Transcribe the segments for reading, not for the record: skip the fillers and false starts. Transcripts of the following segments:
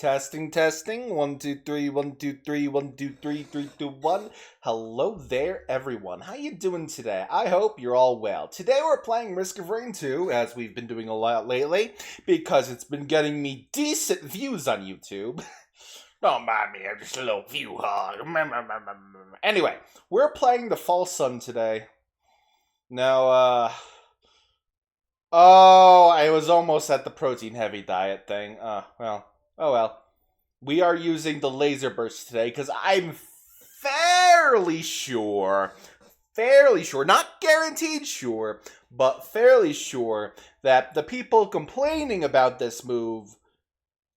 Testing, testing. 1, 2, 3, 1, 2, 3, 1, 2, 3, 3, 2, 1. Hello there, everyone. How you doing today? I hope you're all well. Today we're playing Risk of Rain 2, as we've been doing a lot lately, because it's been getting me decent views on YouTube. Don't mind me, I'm just a little view hog. Anyway, we're playing the False Sun today. Now, oh, I was almost at the protein-heavy diet thing. Oh well. We are using the laser burst today because I'm fairly sure, not guaranteed sure, but fairly sure that the people complaining about this move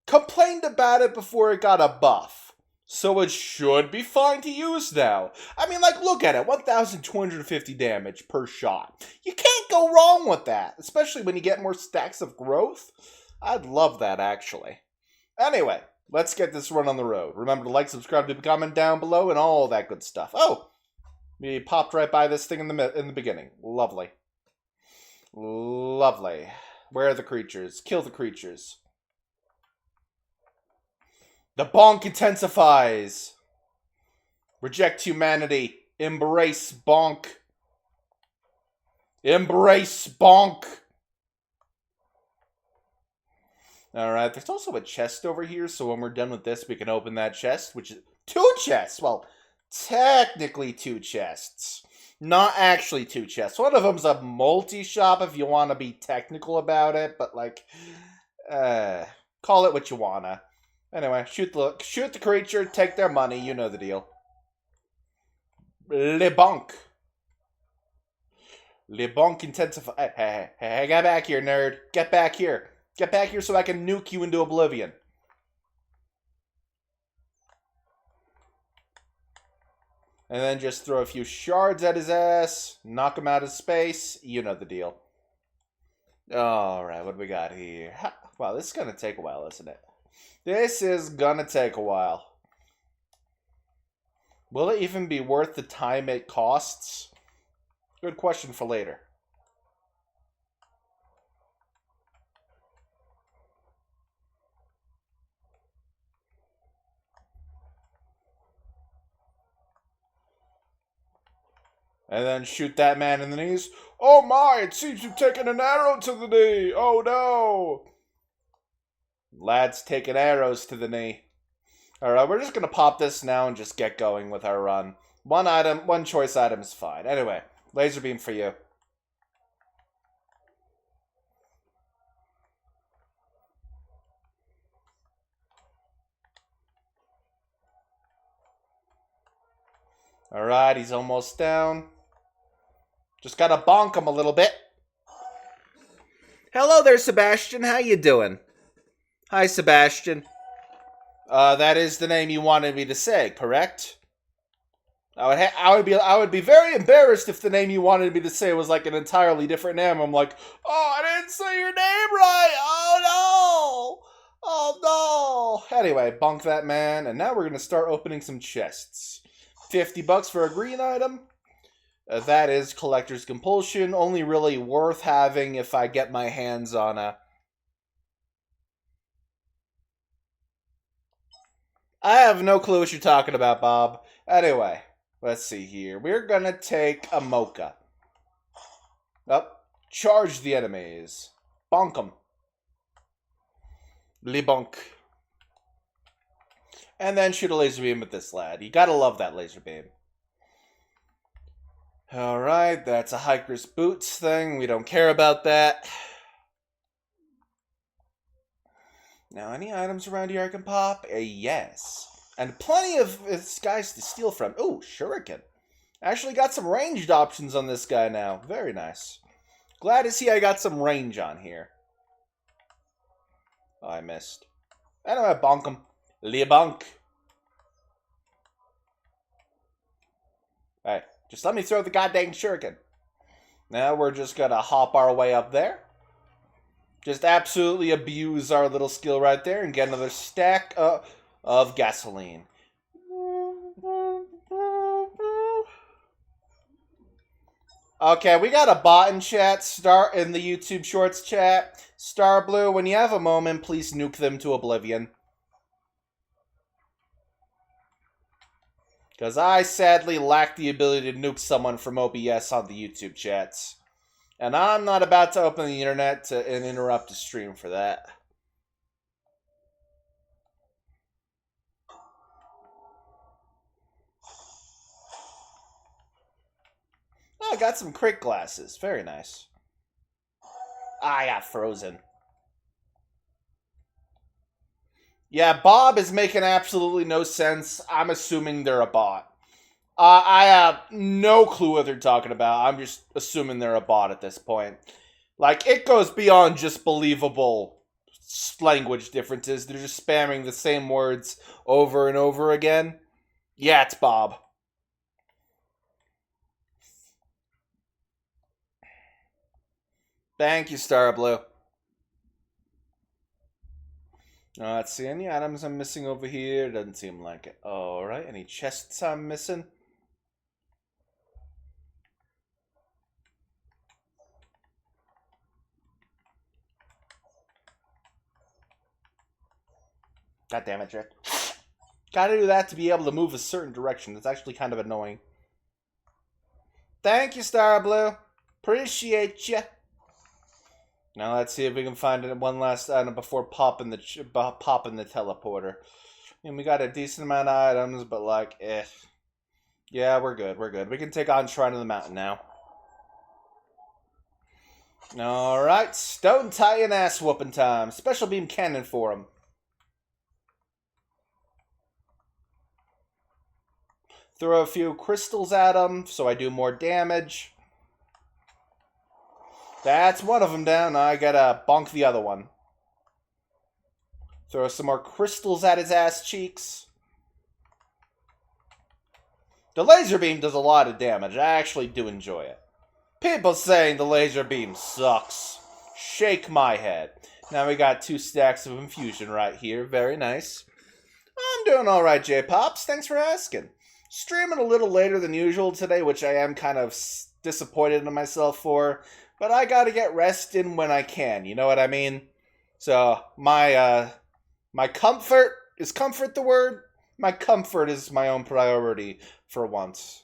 complained about it before it got a buff. So it should be fine to use now. I mean, like, look at it. 1,250 damage per shot. You can't go wrong with that, especially when you get more stacks of growth. I'd love that, actually. Anyway, let's get this run on the road. Remember to like, subscribe, leave a comment down below, and all that good stuff. Oh, we popped right by this thing in the beginning. Lovely. Lovely. Where are the creatures? Kill the creatures. The bonk intensifies. Reject humanity. Embrace bonk. Embrace bonk. Alright, there's also a chest over here, so when we're done with this, we can open that chest, which is 2 chests. Well, technically 2 chests. Not actually 2 chests. One of them's a multi-shop if you want to be technical about it, but like, call it what you wanna. Anyway, shoot the creature, take their money, you know the deal. Le bonk. Le bonk intensify. Hey, get back here, nerd. Get back here. Get back here so I can nuke you into oblivion. And then just throw a few shards at his ass. Knock him out of space. You know the deal. Alright, what do we got here? Wow, this is going to take a while, isn't it? This is going to take a while. Will it even be worth the time it costs? Good question for later. And then shoot that man in the knees. Oh my, it seems you've taken an arrow to the knee. Oh no. Lads taking arrows to the knee. Alright, we're just going to pop this now and just get going with our run. One choice item is fine. Anyway, laser beam for you. Alright, he's almost down. Just gotta bonk him a little bit. Hello there, Sebastian. How you doing? Hi, Sebastian. That is the name you wanted me to say, correct? I would be very embarrassed if the name you wanted me to say was like an entirely different name. I'm like, oh, I didn't say your name right. Oh no. Oh no. Anyway, bonk that man, and now we're gonna start opening some chests. $50 for a green item. That is Collector's Compulsion. Only really worth having if I get my hands on a... I have no clue what you're talking about, Bob. Anyway, let's see here. We're gonna take a mocha. Charge the enemies. Bonk them. Le bonk. And then shoot a laser beam at this lad. You gotta love that laser beam. Alright, that's a hiker's boots thing. We don't care about that. Now, any items around here I can pop? Yes. And plenty of guys to steal from. Ooh, shuriken. Actually got some ranged options on this guy now. Very nice. Glad to see I got some range on here. Oh, I missed. Anyway, bonk him. Le bonk. Hey, just let me throw the goddamn shuriken. Now we're just gonna hop our way up there. Just absolutely abuse our little skill right there and get another stack of gasoline. Okay, we got a bot in chat, in the YouTube Shorts chat. Star Blue, when you have a moment, please nuke them to oblivion. Because I sadly lack the ability to nuke someone from OBS on the YouTube chats. And I'm not about to open the internet and interrupt the stream for that. Oh, I got some crick glasses. Very nice. I got frozen. Yeah, Bob is making absolutely no sense. I'm assuming they're a bot. I have no clue what they're talking about. I'm just assuming they're a bot at this point. Like, it goes beyond just believable language differences. They're just spamming the same words over and over again. Yeah, it's Bob. Thank you, Star Blue. Let's see, any items I'm missing over here? Doesn't seem like it. Alright, any chests I'm missing? God damn it, Jack. Gotta do that to be able to move a certain direction. It's actually kind of annoying. Thank you, Star Blue. Appreciate you. Now let's see if we can find one last item before popping the teleporter. And we got a decent amount of items, but like, yeah, we're good. We're good. We can take on Shrine of the Mountain now. Alright, Stone Titan ass whooping time. Special beam cannon for him. Throw a few crystals at him so I do more damage. That's one of them down. Now I gotta bonk the other one. Throw some more crystals at his ass cheeks. The laser beam does a lot of damage. I actually do enjoy it. People saying the laser beam sucks. Shake my head. Now we got 2 stacks of infusion right here. Very nice. I'm doing alright, J-Pops. Thanks for asking. Streaming a little later than usual today, which I am kind of disappointed in myself for. But I gotta get rest in when I can, you know what I mean? So, my comfort, is comfort the word? My comfort is my own priority for once.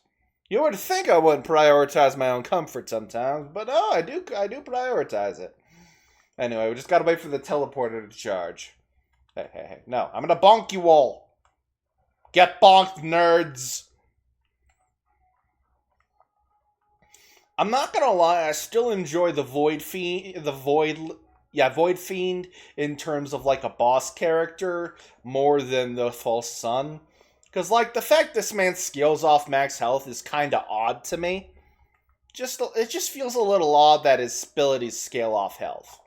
You would think I wouldn't prioritize my own comfort sometimes, but no, I do prioritize it. Anyway, we just gotta wait for the teleporter to charge. Hey, no, I'm gonna bonk you all. Get bonked, nerds. I'm not gonna lie, I still enjoy the Void Fiend in terms of like a boss character more than the False Sun. Because like the fact this man scales off max health is kinda odd to me. It just feels a little odd that his abilities scale off health.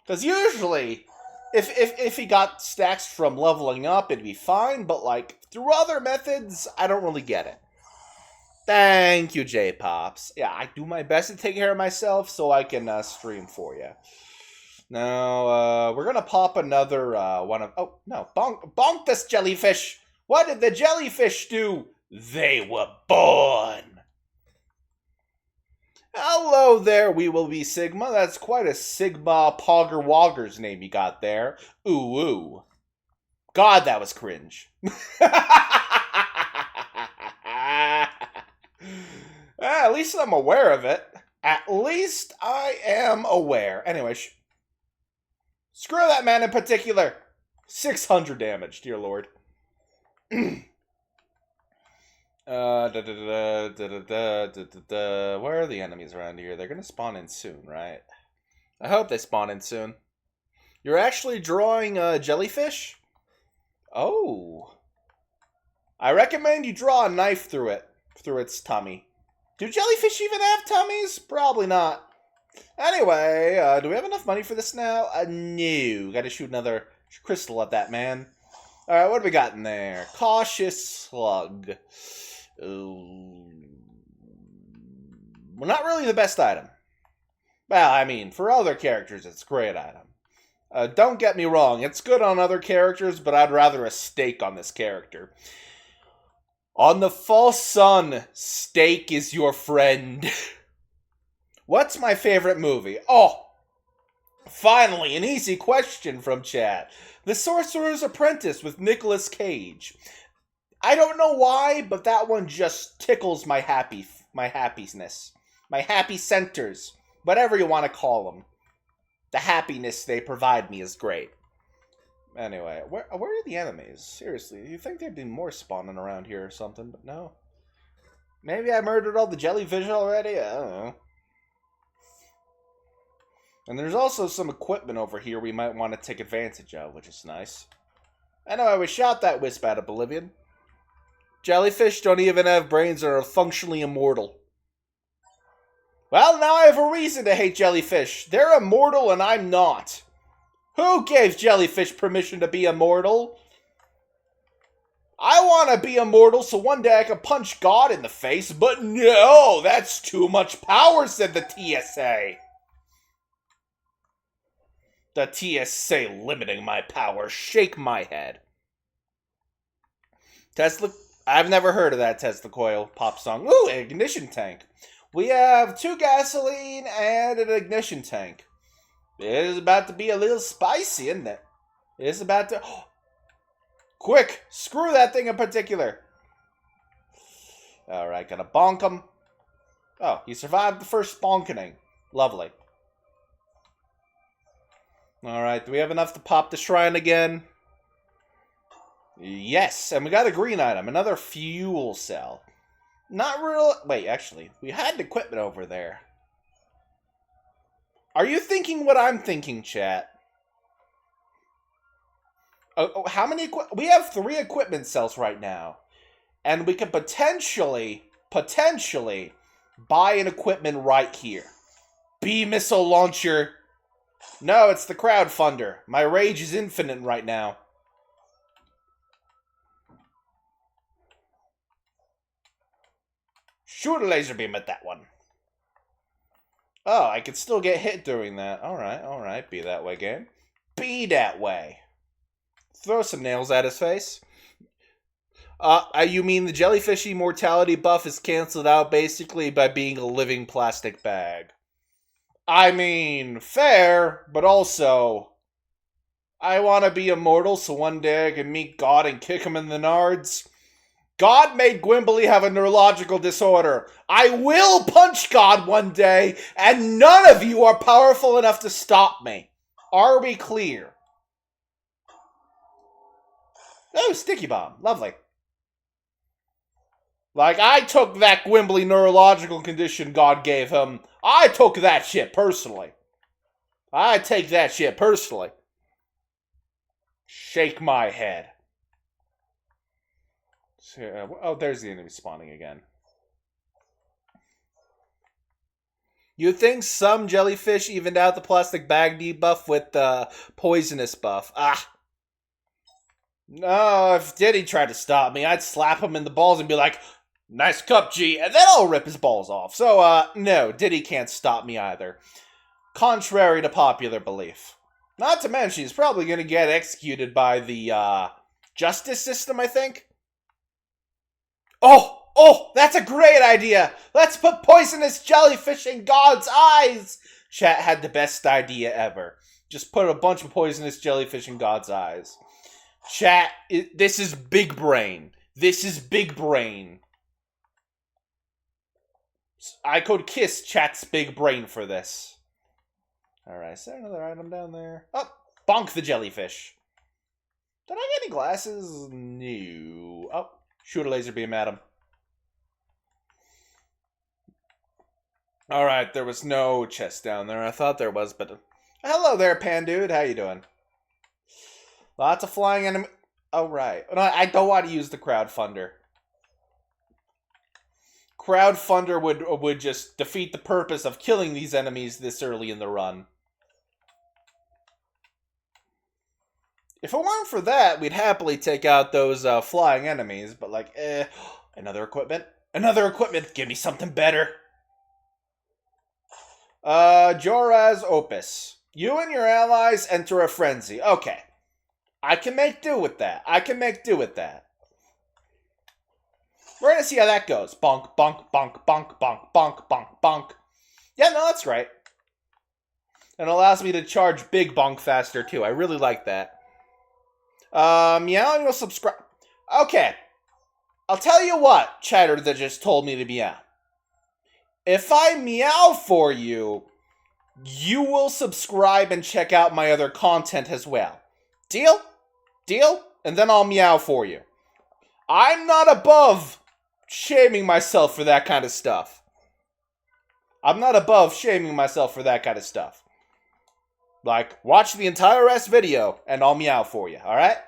Because usually, if he got stacks from leveling up, it'd be fine, but like through other methods, I don't really get it. Thank you, J-Pops. Yeah, I do my best to take care of myself so I can stream for you. Now, we're gonna pop another one of... Oh, no. Bonk this jellyfish! What did the jellyfish do? They were born! Hello there, we will be Sigma. That's quite a Sigma Pogger Wogger's name you got there. Ooh. God, that was cringe. At least I'm aware of it. At least I am aware. Anyway, screw that man in particular. 600 damage, dear lord. Where are the enemies around here? They're gonna spawn in soon, right? I hope they spawn in soon. You're actually drawing a jellyfish? Oh. I recommend you draw a knife through its tummy. Do jellyfish even have tummies? Probably not. Anyway, do we have enough money for this now? No. Gotta shoot another crystal at that man. Alright, what do we got in there? Cautious Slug. Well, not really the best item. Well, I mean, for other characters, it's a great item. Don't get me wrong, it's good on other characters, but I'd rather a steak on this character. On the False Sun, steak is your friend. What's my favorite movie? Oh, finally, an easy question from chat. The Sorcerer's Apprentice with Nicolas Cage. I don't know why, but that one just tickles my happiness. My happy centers. Whatever you want to call them. The happiness they provide me is great. Anyway, where are the enemies? Seriously, you think there'd be more spawning around here or something, but no. Maybe I murdered all the jellyfish already? I don't know. And there's also some equipment over here we might want to take advantage of, which is nice. Anyway, we shot that wisp out of Bolivian. Jellyfish don't even have brains and are functionally immortal. Well, now I have a reason to hate jellyfish. They're immortal and I'm not. Who gave jellyfish permission to be immortal? I want to be immortal so one day I can punch God in the face, but no, that's too much power, said the TSA. The TSA limiting my power. Shake my head. Tesla... I've never heard of that Tesla coil pop song. Ooh, an ignition tank. We have 2 gasoline and an ignition tank. It is about to be a little spicy, isn't it? It is about to... Quick! Screw that thing in particular. Alright, gotta bonk him. Oh, he survived the first bonkening. Lovely. Alright, do we have enough to pop the shrine again? Yes, and we got a green item. Another fuel cell. Not real... Wait, actually, we had equipment over there. Are you thinking what I'm thinking, chat? How many... We have 3 equipment cells right now. And we could potentially buy an equipment right here. B missile launcher. No, it's the crowdfunder. My rage is infinite right now. Shoot a laser beam at that one. Oh, I could still get hit doing that. Alright. Be that way, game. Be that way. Throw some nails at his face. You mean the jellyfish immortality buff is canceled out basically by being a living plastic bag. I mean, fair, but also... I want to be immortal so one day I can meet God and kick him in the nards. God made Gwimbly have a neurological disorder. I will punch God one day, and none of you are powerful enough to stop me. Are we clear? Oh, sticky bomb. Lovely. Like, I took that Gwimbly neurological condition God gave him. I took that shit personally. I take that shit personally. Shake my head. Oh, there's the enemy spawning again. You think some jellyfish evened out the plastic bag debuff with the poisonous buff? Ah. No, if Diddy tried to stop me, I'd slap him in the balls and be like, nice cup, G, and then I'll rip his balls off. So, no, Diddy can't stop me either. Contrary to popular belief. Not to mention, he's probably going to get executed by the, justice system, I think. Oh, that's a great idea. Let's put poisonous jellyfish in God's eyes. Chat had the best idea ever. Just put a bunch of poisonous jellyfish in God's eyes. Chat, this is big brain. This is big brain. I could kiss chat's big brain for this. Alright, is there another item down there? Oh, bonk the jellyfish. Did I get any glasses? No. Oh. Shoot a laser beam at him. Alright, there was no chest down there. I thought there was, but... Hello there, Pan Dude. How you doing? Lots of flying enemy... Oh, right. No, I don't want to use the crowdfunder. Crowdfunder would just defeat the purpose of killing these enemies this early in the run. If it weren't for that, we'd happily take out those flying enemies, but like, another equipment? Another equipment! Give me something better! Joraz Opus. You and your allies enter a frenzy. Okay. I can make do with that. We're gonna see how that goes. Bonk, bonk, bonk, bonk, bonk, bonk, bonk, bonk. Yeah, no, that's right. And it allows me to charge big bonk faster, too. I really like that. Meow, and you'll subscribe. Okay. I'll tell you what, Chatter that just told me to meow. If I meow for you, you will subscribe and check out my other content as well. Deal? Deal? And then I'll meow for you. I'm not above shaming myself for that kind of stuff. I'm not above shaming myself for that kind of stuff. Like, watch the entire rest video, and I'll meow for you, alright?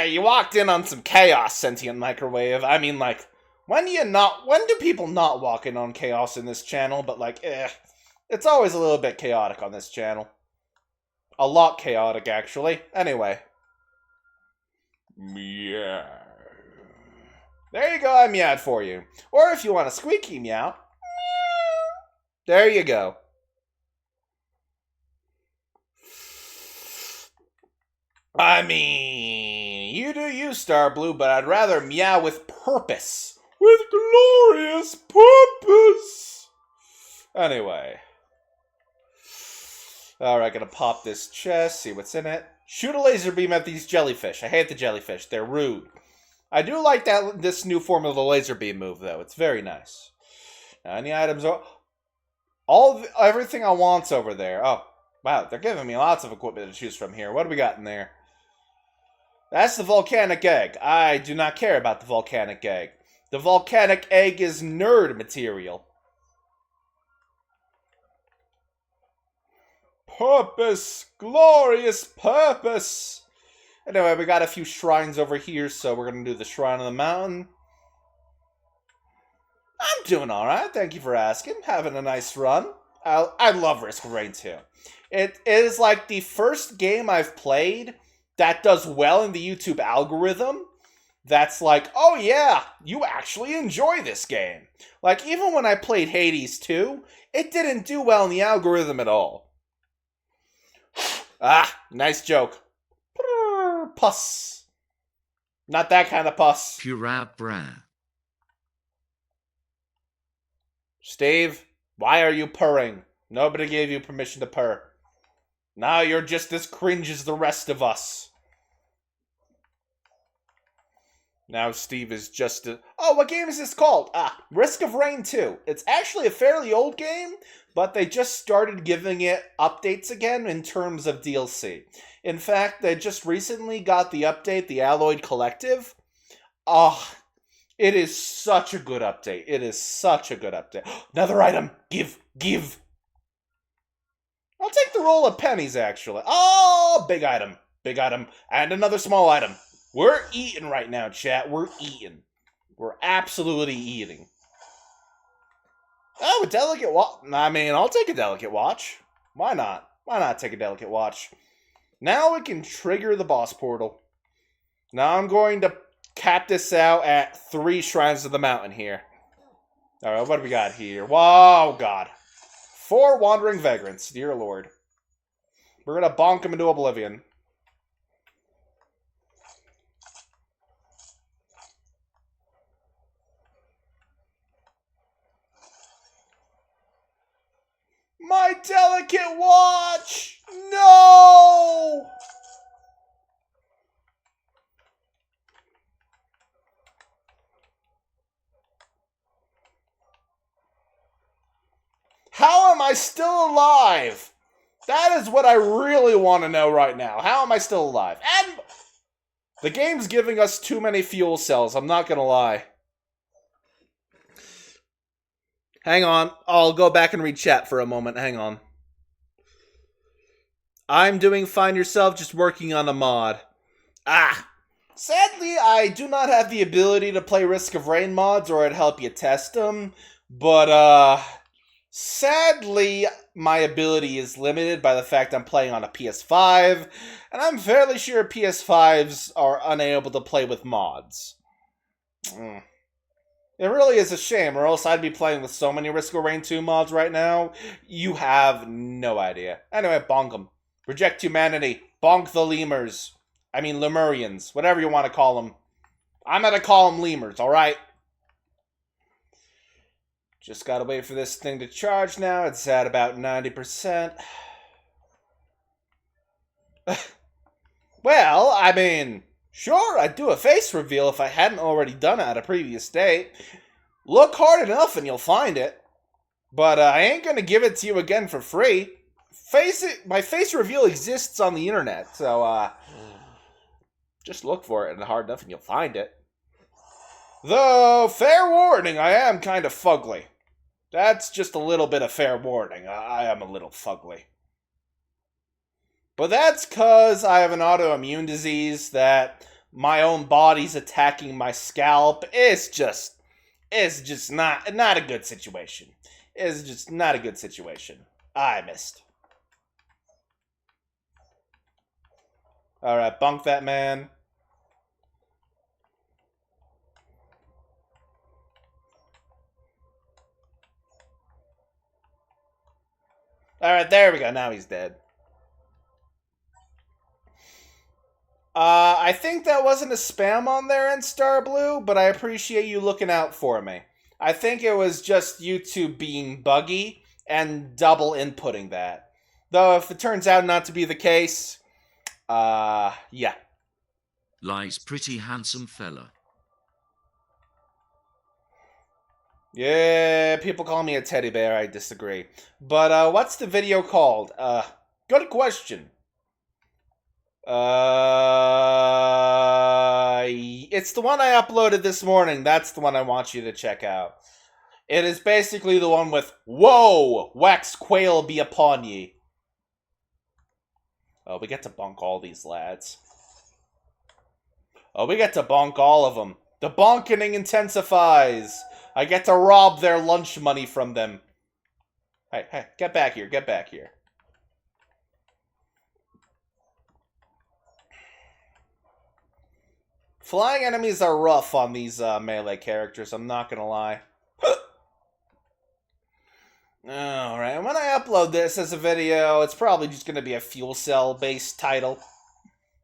You walked in on some chaos, sentient microwave. I mean, like, when do people not walk in on chaos in this channel? But, like, it's always a little bit chaotic on this channel. A lot chaotic, actually. Anyway. Meow. There you go, I meowed for you. Or if you want a squeaky meow, meow. There you go. I mean, you do you, Star Blue, but I'd rather meow with purpose. With glorious purpose. Anyway. Alright, gonna pop this chest, see what's in it. Shoot a laser beam at these jellyfish. I hate the jellyfish, they're rude. I do like this new form of the laser beam move, though. It's very nice. Now, any items are... everything I want's over there. Oh, wow, they're giving me lots of equipment to choose from here. What do we got in there? That's the volcanic egg. I do not care about the volcanic egg. The volcanic egg is nerd material. Purpose! Glorious purpose! Anyway, we got a few shrines over here, so we're going to do the Shrine of the Mountain. I'm doing alright, thank you for asking. Having a nice run. I love Risk of Rain 2. It is like the first game I've played that does well in the YouTube algorithm. That's like, oh yeah, you actually enjoy this game. Like, even when I played Hades 2, it didn't do well in the algorithm at all. Ah, nice joke. Puss. Not that kind of puss. Steve, why are you purring? Nobody gave you permission to purr. Now you're just as cringe as the rest of us. Now Steve is just a... Oh, what game is this called? Risk of Rain 2. It's actually a fairly old game, but they just started giving it updates again in terms of DLC. In fact, they just recently got the update, the Alloyed Collective. It is such a good update. It is such a good update. Another item. Give. I'll take the roll of pennies, actually. Oh, big item. Big item. And another small item. We're eating right now, chat. We're eating. We're absolutely eating. Oh, a delicate watch. I mean, I'll take a delicate watch. Why not? Why not take a delicate watch? Now we can trigger the boss portal. Now I'm going to cap this out at 3 Shrines of the Mountain here. Alright, what do we got here? Whoa, God. 4 Wandering Vagrants, dear Lord. We're gonna bonk them into oblivion. My delicate watch! No! How am I still alive? That is what I really want to know right now. How am I still alive? And the game's giving us too many fuel cells, I'm not gonna lie. Hang on, I'll go back and read chat for a moment, hang on. I'm doing fine yourself, just working on a mod. Sadly, I do not have the ability to play Risk of Rain mods, or I'd help you test them. But, sadly, my ability is limited by the fact I'm playing on a PS5, and I'm fairly sure PS5s are unable to play with mods. It really is a shame, or else I'd be playing with so many Risk of Rain 2 mods right now. You have no idea. Anyway, bonk them. Reject humanity. Bonk the lemurs. I mean, Lemurians. Whatever you want to call them. I'm gonna call them lemurs, alright? Just gotta wait for this thing to charge now. It's at about 90%. Well, I mean, sure, I'd do a face reveal if I hadn't already done it at a previous date. Look hard enough and you'll find it. But I ain't gonna give it to you again for free. My face reveal exists on the internet, so just look for it and hard enough and you'll find it. Though, fair warning, I am kind of fugly. That's just a little bit of fair warning. I am a little fugly. But that's because I have an autoimmune disease that my own body's attacking my scalp. It's just not a good situation. It's just not a good situation. I missed. Alright, bunk that man. Alright, there we go. Now he's dead. I think that wasn't a spam on their end, Star Blue, but I appreciate you looking out for me. I think it was just YouTube being buggy and double inputting that. Though if it turns out not to be the case, yeah. Lies pretty handsome fella. Yeah, people call me a teddy bear, I disagree. But, what's the video called? Good question. It's the one I uploaded this morning. That's the one I want you to check out. It is basically the one with, "Whoa! Wax quail be upon ye." Oh, we get to bonk all these lads. Oh, we get to bonk all of them. The bonkening intensifies. I get to rob their lunch money from them. Hey, get back here, get back here. Flying enemies are rough on these melee characters, I'm not gonna lie. Alright, when I upload this as a video, it's probably just gonna be a fuel cell-based title.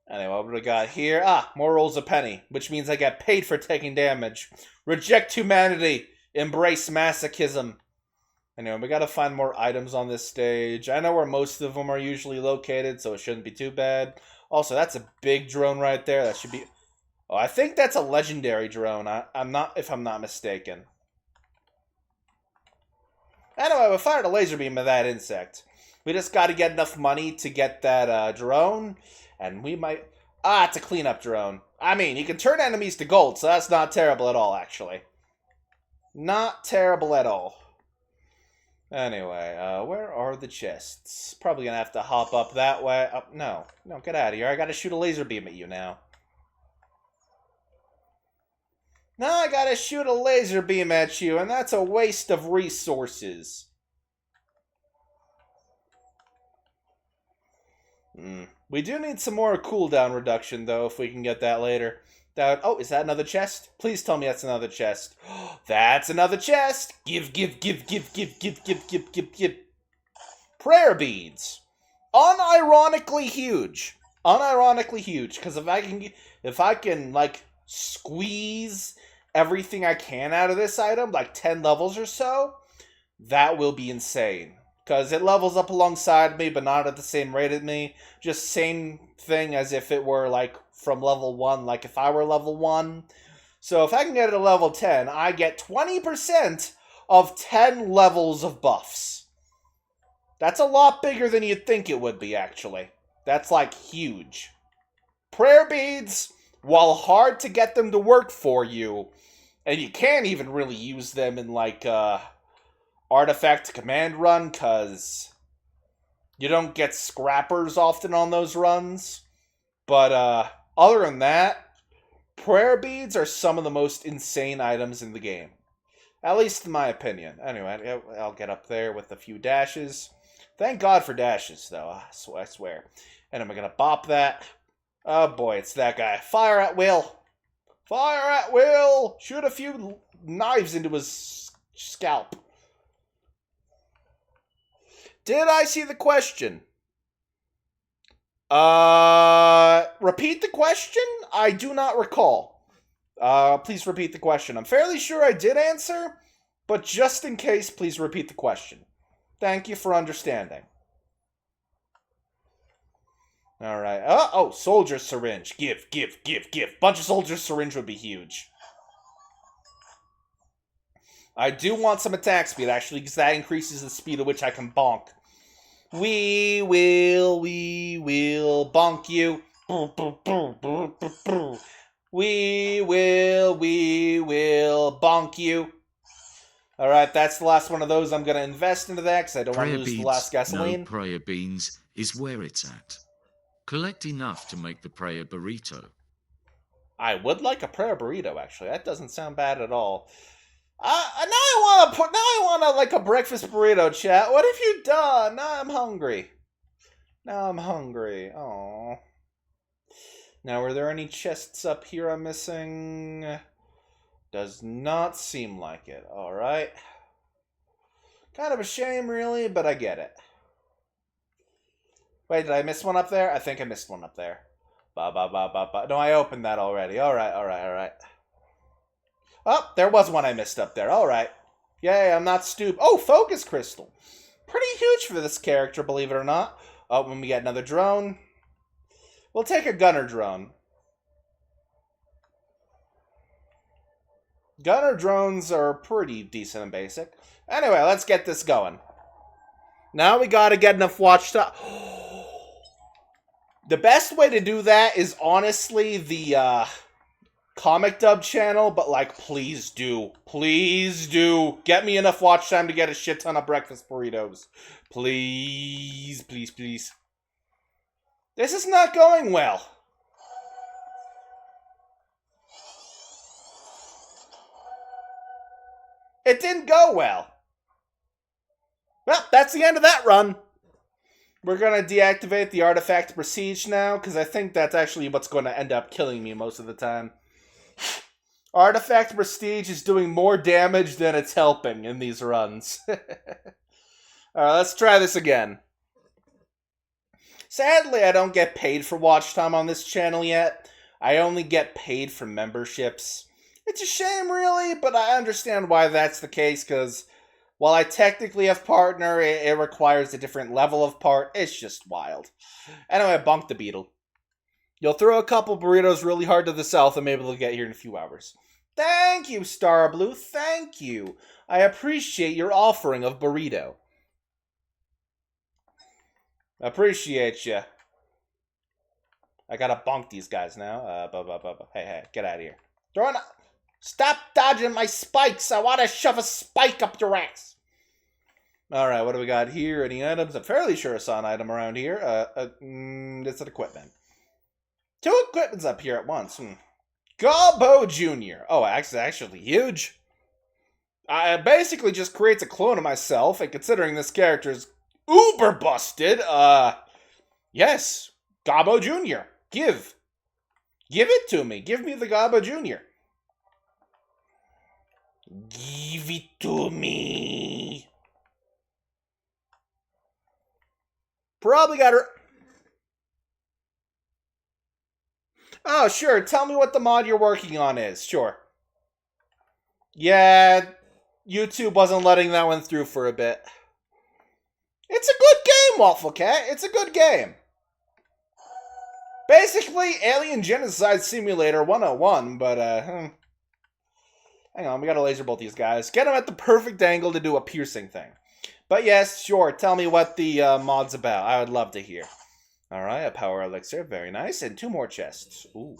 Anyway, what do we got here? More rolls a penny, which means I get paid for taking damage. Reject humanity. Embrace masochism. Anyway, we gotta find more items on this stage. I know where most of them are usually located, so it shouldn't be too bad. Also, that's a big drone right there. That should be... Oh, I think that's a legendary drone. I'm not mistaken. Anyway, we fired a laser beam at that insect. We just gotta get enough money to get that drone, and we might... it's a cleanup drone. I mean, you can turn enemies to gold, so that's not terrible at all, actually. Not terrible at all. Anyway, where are the chests? Probably gonna have to hop up that way. No, get out of here. I gotta shoot a laser beam at you now. Now I gotta shoot a laser beam at you, and that's a waste of resources. We do need some more cooldown reduction, though, if we can get that later. Oh, is that another chest? Please tell me that's another chest. That's another chest! Give. Prayer beads. Unironically huge. Unironically huge, because if I can, like, squeeze everything I can out of this item, like 10 levels or so, that will be insane. Because it levels up alongside me, but not at the same rate as me. Just same thing as if it were, like, from level 1, like if I were level 1. So if I can get it to level 10, I get 20% of 10 levels of buffs. That's a lot bigger than you'd think it would be, actually. That's, like, huge. Prayer beads, while hard to get them to work for you, and you can't even really use them in, like, artifact command run, because you don't get scrappers often on those runs. But, other than that, prayer beads are some of the most insane items in the game. At least in my opinion. Anyway, I'll get up there with a few dashes. Thank God for dashes, though, I swear. And am I gonna bop that? Oh boy, it's that guy. Fire at will! Fire at will! Shoot a few knives into his scalp. Did I see the question? Repeat the question? I do not recall. Please repeat the question. I'm fairly sure I did answer, but just in case, please repeat the question. Thank you for understanding. Alright. Oh, soldier syringe. Give. Bunch of soldier syringe would be huge. I do want some attack speed, actually, because that increases the speed at which I can bonk. We will bonk you. We will bonk you. Alright, that's the last one of those. I'm going to invest into that because I don't want to lose the last gasoline. No prayer beans is where it's at. Collect enough to make the prayer burrito. I would like a prayer burrito, actually. That doesn't sound bad at all. Now I want like a breakfast burrito, chat. What have you done? Now I'm hungry. Oh. Now, were there any chests up here I'm missing? Does not seem like it. Alright. Kind of a shame, really, but I get it. Wait, did I miss one up there? I think I missed one up there. No, I opened that already. Alright. Oh, there was one I missed up there. Alright. Yay, I'm not stupid. Oh, focus crystal. Pretty huge for this character, believe it or not. Oh, when we get another drone. We'll take a gunner drone. Gunner drones are pretty decent and basic. Anyway, let's get this going. Now we gotta get enough watch time. The best way to do that is honestly the comic dub channel, but like, please do get me enough watch time to get a shit ton of breakfast burritos. Please. This is not going well. It didn't go well. Well, that's the end of that run. We're going to deactivate the artifact prestige now, because I think that's actually what's going to end up killing me most of the time. Artifact prestige is doing more damage than it's helping in these runs. Alright, let's try this again. Sadly, I don't get paid for watch time on this channel yet. I only get paid for memberships. It's a shame, really, but I understand why that's the case, because while I technically have partner, it requires a different level of part. It's just wild. Anyway, bonk the beetle. You'll throw a couple burritos really hard to the south and maybe they'll get here in a few hours. Thank you, Star Blue. Thank you. I appreciate your offering of burrito. Appreciate you. I gotta bonk these guys now. Hey, get out of here. Stop dodging my spikes. I want to shove a spike up your ass. Alright, what do we got here? Any items? I'm fairly sure I saw an item around here. It's an equipment. 2 equipments up here at once. Gobbo Jr. Oh, actually huge. It basically just creates a clone of myself, and considering this character is uber busted, yes. Gobbo Jr. Give it to me. Give me the Gobbo Jr. Give it to me. Probably got her. Oh, sure. Tell me what the mod you're working on is. Sure. Yeah, YouTube wasn't letting that one through for a bit. It's a good game, Waffle Cat. It's a good game. Basically, Alien Genocide Simulator 101, but, hang on, we gotta laser bolt these guys. Get them at the perfect angle to do a piercing thing. But yes, sure, tell me what the mod's about. I would love to hear. Alright, a power elixir, very nice. And 2 more chests. Ooh.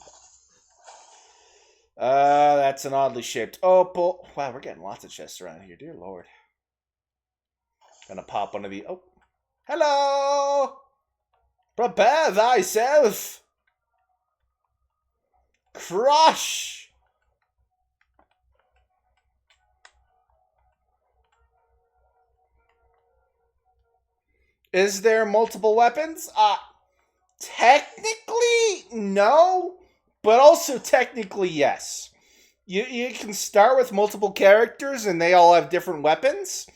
That's an oddly shaped opal. Wow, we're getting lots of chests around here, dear lord. Gonna pop one of the... Oh. Hello! Prepare thyself! Crush! Is there multiple weapons? Technically, no. But also technically, yes. You can start with multiple characters and they all have different weapons.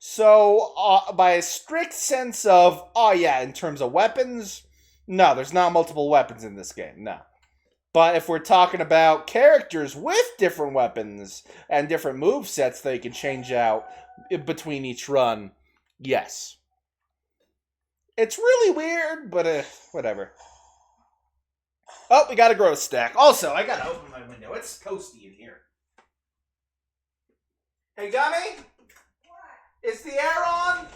So, by a strict sense of, oh yeah, in terms of weapons, no, there's not multiple weapons in this game, no. But if we're talking about characters with different weapons and different movesets they can change out between each run, yes. It's really weird, but whatever. Oh, we got a growth stack. Also, I gotta open my window. It's toasty in here. Hey, Gummy? What? Is the air on?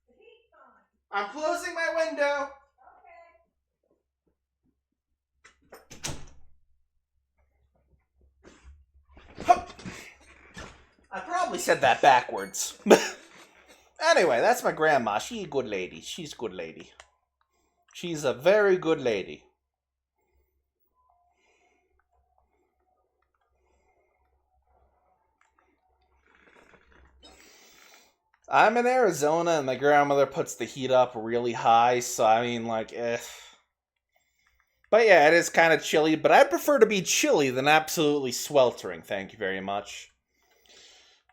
The heat's on. I'm closing my window. Okay. I probably said that backwards. Anyway, that's my grandma. She's a good lady. She's a good lady. She's a very good lady. I'm in Arizona, and my grandmother puts the heat up really high, so I mean, like, But yeah, it is kind of chilly, but I prefer to be chilly than absolutely sweltering, thank you very much.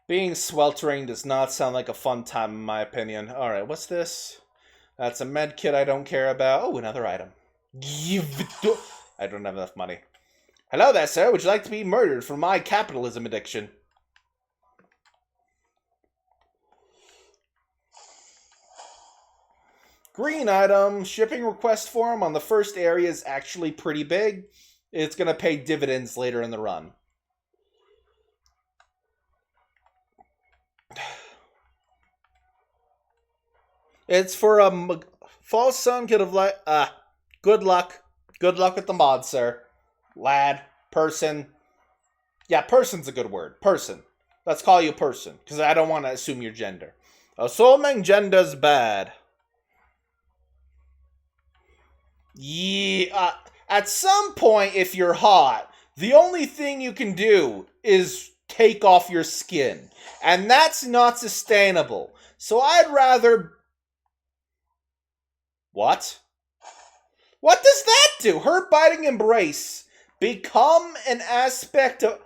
Being sweltering does not sound like a fun time, in my opinion. Alright, what's this? That's a med kit I don't care about. Oh, another item. I don't have enough money. Hello there, sir. Would you like to be murdered for my capitalism addiction? Green item. Shipping request form on the first area is actually pretty big. It's going to pay dividends later in the run. It's for a false sun kid of light. Good luck. Good luck with the mod, sir. Lad. Person. Yeah, person's a good word. Person. Let's call you person, because I don't want to assume your gender. Assuming gender's bad. Yeah, at some point, if you're hot, the only thing you can do is take off your skin. And that's not sustainable. So I'd rather... What? What does that do? Hurt, biting, embrace. Become an aspect of...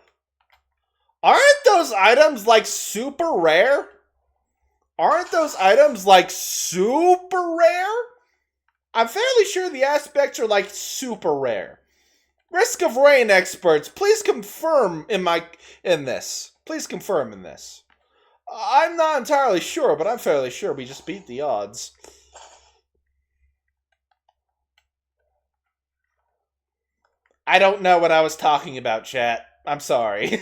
Aren't those items, like, super rare? Aren't those items, like, super rare? I'm fairly sure the aspects are, like, super rare. Risk of rain experts, please confirm in this. Please confirm in this. I'm not entirely sure, but I'm fairly sure we just beat the odds. I don't know what I was talking about, chat. I'm sorry.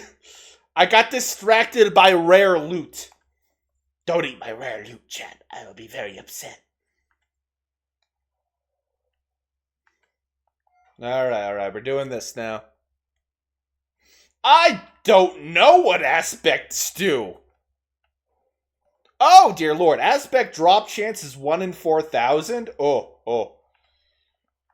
I got distracted by rare loot. Don't eat my rare loot, chat. I will be very upset. Alright, we're doing this now. I don't know what aspects do. Oh, dear lord. Aspect drop chance is 1 in 4,000? Oh.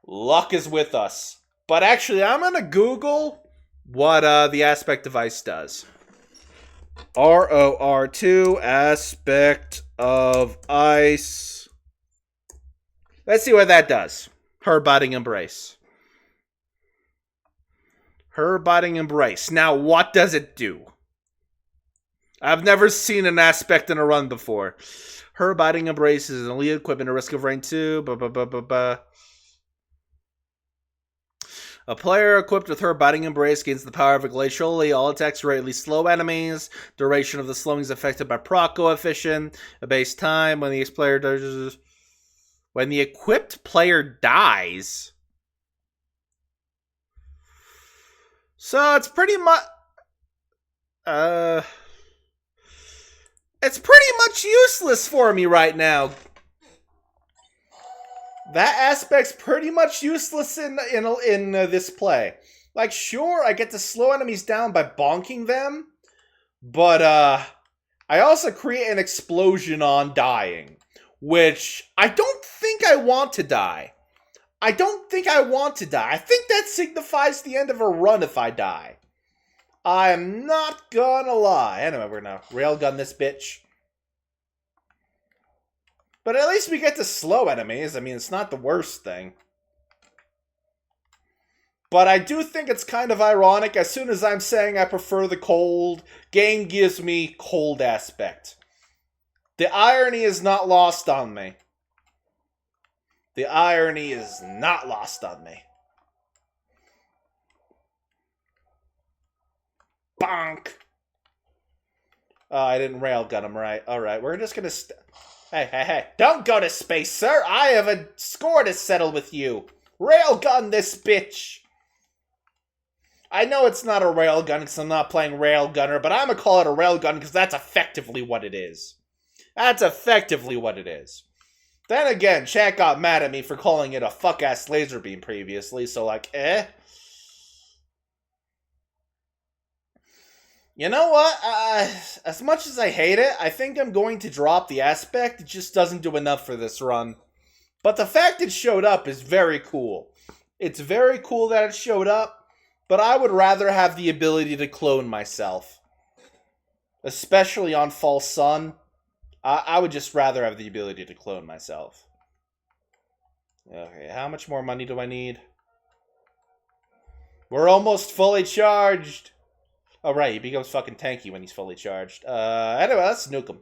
Luck is with us. But actually, I'm going to Google what the aspect device does. ROR2 aspect of ice. Let's see what that does. Her biting embrace. Her biting embrace. Now, what does it do? I've never seen an aspect in a run before. Her biting embrace is an elite equipment, a risk of rain 2. A player equipped with her biting embrace gains the power of a glacially. All attacks greatly slow enemies. Duration of the slowing is affected by proc coefficient. A base time when the player does. When the equipped player dies. So it's pretty much. It's pretty much useless for me right now. That aspect's pretty much useless in this play. Like, sure, I get to slow enemies down by bonking them, but I also create an explosion on dying, which I don't think I want to die. I think that signifies the end of a run if I die. I am not gonna lie. Anyway, we're gonna railgun this bitch. But at least we get to slow enemies. I mean, it's not the worst thing. But I do think it's kind of ironic. As soon as I'm saying I prefer the cold, game gives me cold aspect. The irony is not lost on me. The irony is not lost on me. Bonk! Oh, I didn't railgun him right. Alright, we're just gonna... Hey. Don't go to space, sir! I have a score to settle with you! Railgun this bitch! I know it's not a railgun because I'm not playing Railgunner, but I'm gonna call it a railgun because that's effectively what it is. That's effectively what it is. Then again, chat got mad at me for calling it a fuck-ass laser beam previously, so like, You know what? As much as I hate it, I think I'm going to drop the aspect. It just doesn't do enough for this run. But the fact it showed up is very cool. It's very cool that it showed up, but I would rather have the ability to clone myself. Especially on False Sun. I would just rather have the ability to clone myself. Okay, how much more money do I need? We're almost fully charged. Oh, right, he becomes fucking tanky when he's fully charged. Anyway, let's nuke him.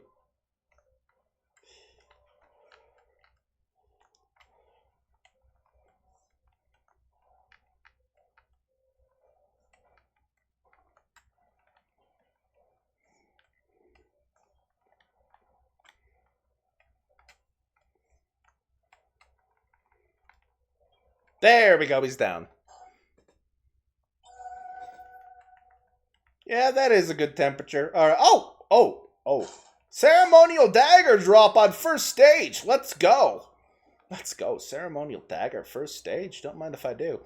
There we go, he's down. Yeah, that is a good temperature. Alright, oh! Ceremonial dagger drop on first stage. Let's go. Let's go. Ceremonial dagger, first stage. Don't mind if I do.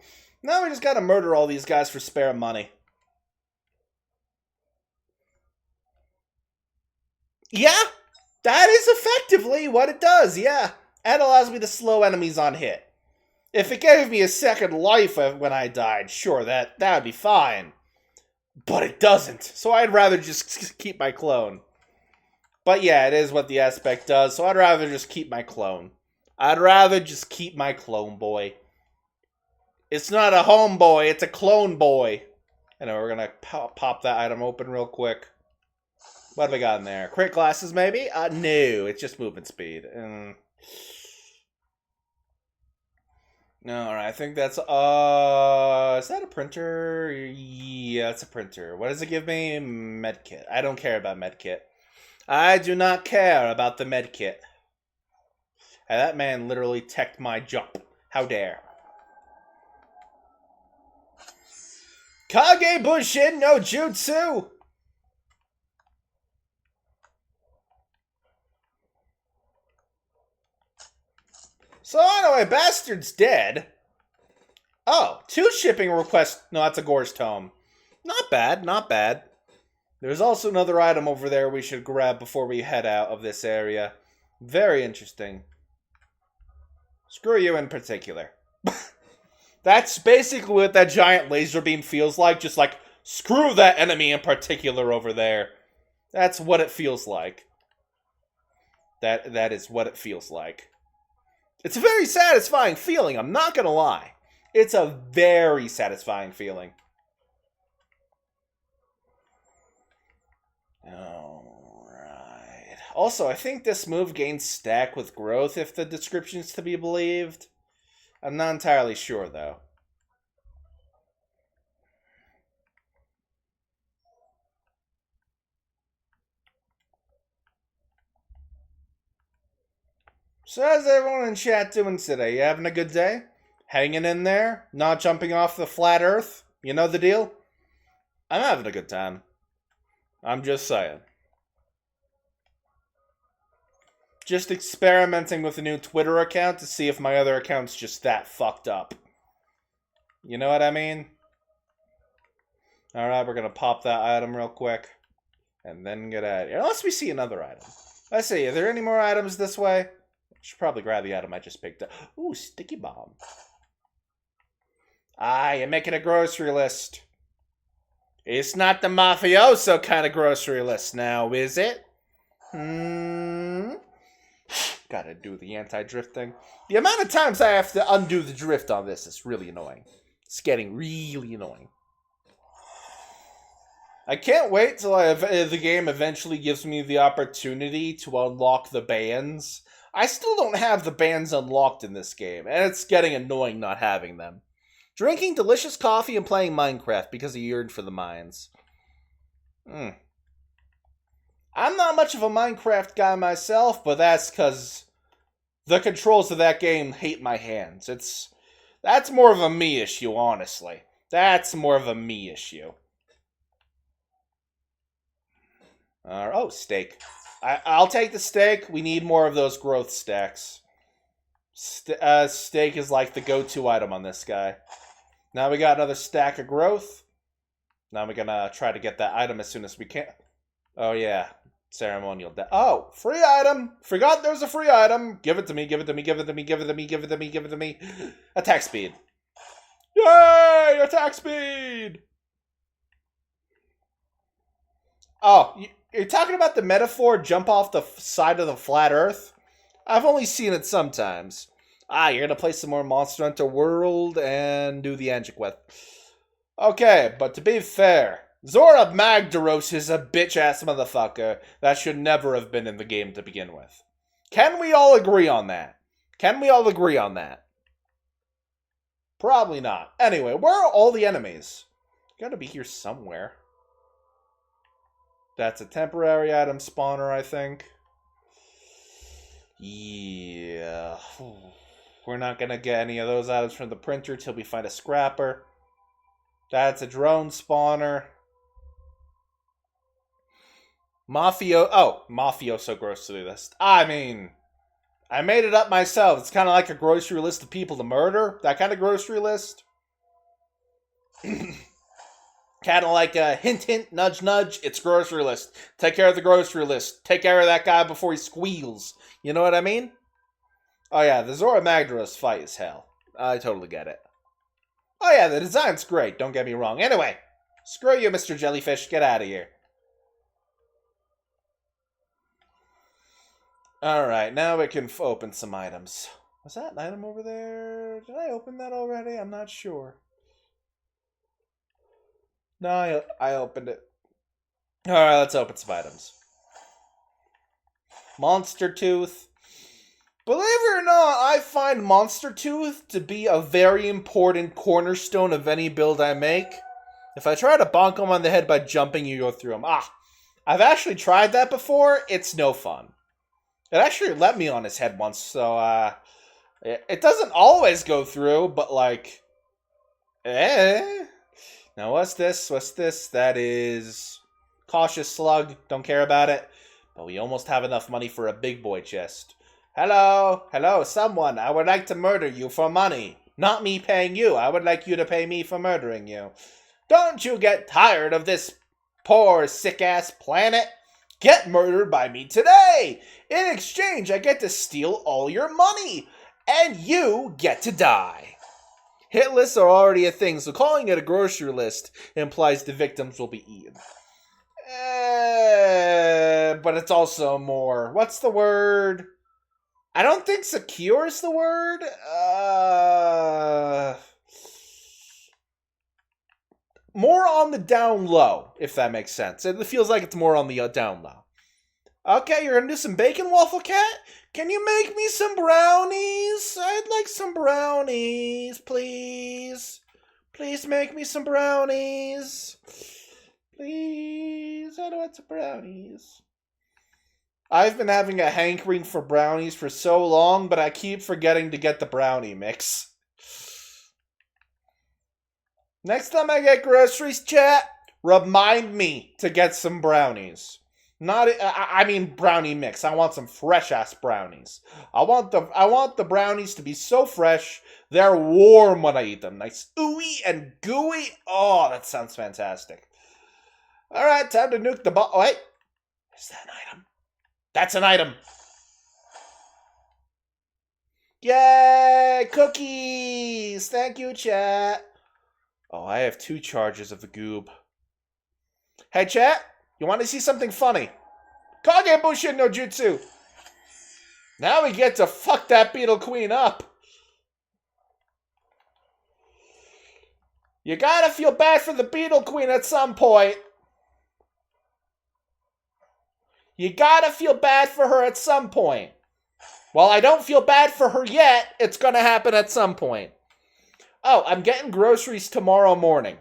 Now we just gotta murder all these guys for spare money. Yeah, that is effectively what it does, yeah. And allows me to slow enemies on hit. If it gave me a second life when I died, sure, that would be fine. But it doesn't, so I'd rather just keep my clone. But yeah, it is what the aspect does, so I'd rather just keep my clone. I'd rather just keep my clone boy. It's not a homeboy, it's a clone boy. Anyway, we're gonna pop that item open real quick. What have we got in there? Crit glasses, maybe? No, it's just movement speed. No, alright, I think that's, is that a printer? Yeah, it's a printer. What does it give me? Medkit. I don't care about medkit. I do not care about the medkit. Hey, that man literally teched my jump. How dare. Kage Bushin no Jutsu! So anyway, Bastard's dead. Oh, 2 shipping requests. No, that's a Gore's Tome. Not bad, not bad. There's also another item over there we should grab before we head out of this area. Very interesting. Screw you in particular. That's basically what that giant laser beam feels like. Just like, screw that enemy in particular over there. That's what it feels like. That is what it feels like. It's a very satisfying feeling, I'm not gonna lie. It's a very satisfying feeling. Alright. Also, I think this move gains stack with growth if the description's to be believed. I'm not entirely sure, though. So how's everyone in chat doing today? You having a good day? Hanging in there? Not jumping off the flat earth? You know the deal? I'm having a good time. I'm just saying. Just experimenting with a new Twitter account to see if my other account's just that fucked up. You know what I mean? Alright, we're gonna pop that item real quick. And then get out of here. Unless we see another item. Let's see, are there any more items this way? Should probably grab the item I just picked up. Ooh, sticky bomb. Ah, you're making a grocery list. It's not the mafioso kind of grocery list now, is it? Gotta do the anti-drift thing. The amount of times I have to undo the drift on this is really annoying. It's getting really annoying. I can't wait till the game eventually gives me the opportunity to unlock the bands. I still don't have the bands unlocked in this game, and it's getting annoying not having them. Drinking delicious coffee and playing Minecraft because I yearned for the mines. I'm not much of a Minecraft guy myself, but that's because the controls of that game hate my hands. That's more of a me issue, honestly. That's more of a me issue. Oh, steak. I'll take the steak. We need more of those growth stacks. Steak is like the go-to item on this guy. Now we got another stack of growth. Now we're gonna try to get that item as soon as we can. Oh yeah, ceremonial death. Oh, free item. Forgot there's a free item. Give it to me. Give it to me. Give it to me. Give it to me. Give it to me. Give it to me. Attack speed. Yay! Attack speed. Oh, you're talking about the metaphor jump off the side of the flat Earth? I've only seen it sometimes. You're gonna play some more Monster Hunter World and do the Anjiqueth. Okay, but to be fair, Zora Magdaros is a bitch-ass motherfucker that should never have been in the game to begin with. Can we all agree on that? Can we all agree on that? Probably not. Anyway, where are all the enemies? Gotta be here somewhere. That's a temporary item spawner, I think. Yeah. We're not gonna get any of those items from the printer till we find a scrapper. That's a drone spawner. Mafioso grocery list. I mean, I made it up myself. It's kind of like a grocery list of people to murder. That kind of grocery list. Kind of like a hint, hint, nudge, nudge. It's grocery list. Take care of the grocery list. Take care of that guy before he squeals. You know what I mean? Oh yeah, the Zora Magdaros fight is hell. I totally get it. Oh yeah, the design's great. Don't get me wrong. Anyway, screw you, Mr. Jellyfish. Get out of here. Alright, now we can open some items. Was that an item over there? Did I open that already? I'm not sure. No, I opened it. Alright, let's open some items. Monster Tooth. Believe it or not, I find Monster Tooth to be a very important cornerstone of any build I make. If I try to bonk him on the head by jumping, you go through him. I've actually tried that before. It's no fun. It actually let me on his head once, so, it doesn't always go through, but, like, Now, what's this? What's this? That is Cautious Slug. Don't care about it. But we almost have enough money for a big boy chest. Hello? Hello, someone. I would like to murder you for money. Not me paying you. I would like you to pay me for murdering you. Don't you get tired of this poor, sick-ass planet? Get murdered by me today. In exchange, I get to steal all your money. And you get to die. Hit lists are already a thing, so calling it a grocery list implies the victims will be eaten. But it's also more... What's the word? I don't think secure is the word. More on the down low, if that makes sense. It feels like it's more on the down low. Okay, you're gonna do some bacon, Waffle Cat? Can you make me some brownies? I'd like some brownies, please. Please make me some brownies. Please, I want some brownies. I've been having a hankering for brownies for so long, but I keep forgetting to get the brownie mix. Next time I get groceries, chat, remind me to get some brownies. I mean brownie mix. I want some fresh-ass brownies. I want the brownies to be so fresh, they're warm when I eat them. Nice ooey and gooey. Oh, that sounds fantastic. Alright, time to nuke the ball. Wait. Is that an item? That's an item. Yay! Cookies! Thank you, chat. Oh, I have 2 charges of the goob. Hey, chat. You want to see something funny? Kage Bushin no Jutsu. Now we get to fuck that Beetle Queen up. You gotta feel bad for the Beetle Queen at some point. You gotta feel bad for her at some point. While I don't feel bad for her yet, it's gonna happen at some point. Oh, I'm getting groceries tomorrow morning.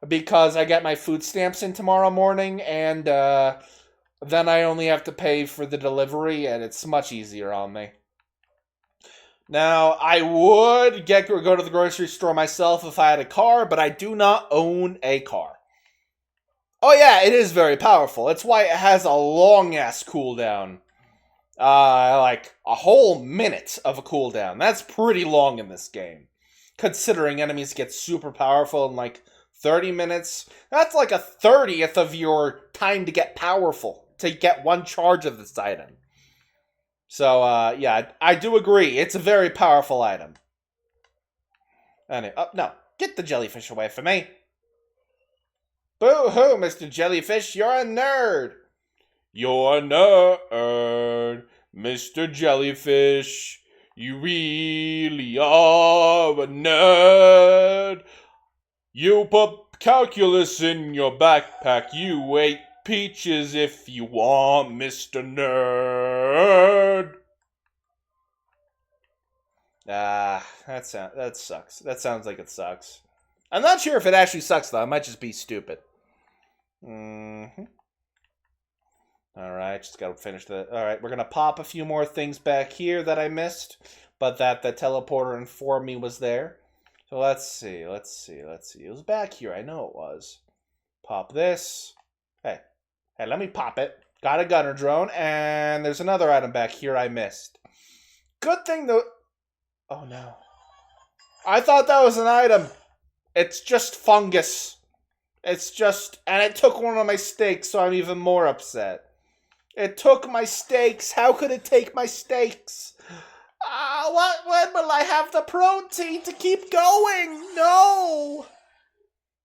Because I get my food stamps in tomorrow morning, and then I only have to pay for the delivery, and it's much easier on me. Now, I would go to the grocery store myself if I had a car, but I do not own a car. Oh yeah, it is very powerful. That's why it has a long-ass cooldown. Like a whole minute of a cooldown. That's pretty long in this game. Considering enemies get super powerful in like 30 minutes. That's like a 30th of your time to get powerful. To get one charge of this item. So, yeah, I do agree. It's a very powerful item. Anyway, oh, no. Get the jellyfish away from me. Boo-hoo, Mr. Jellyfish. You're a nerd. You're a nerd, Mr. Jellyfish. You really are a nerd. You put calculus in your backpack. You ate peaches if you want, Mr. Nerd. That sucks. That sounds like it sucks. I'm not sure if it actually sucks, though. It might just be stupid. Alright, just gotta finish the... Alright, we're gonna pop a few more things back here that I missed, but that the teleporter informed me was there. So let's see. It was back here. I know it was. Pop this. Hey, let me pop it. Got a gunner drone, and there's another item back here I missed. Good thing, though... Oh, no. I thought that was an item. It's just fungus. It's just... And it took one of my steaks, so I'm even more upset. It took my steaks. How could it take my steaks? When will I have the protein to keep going? No!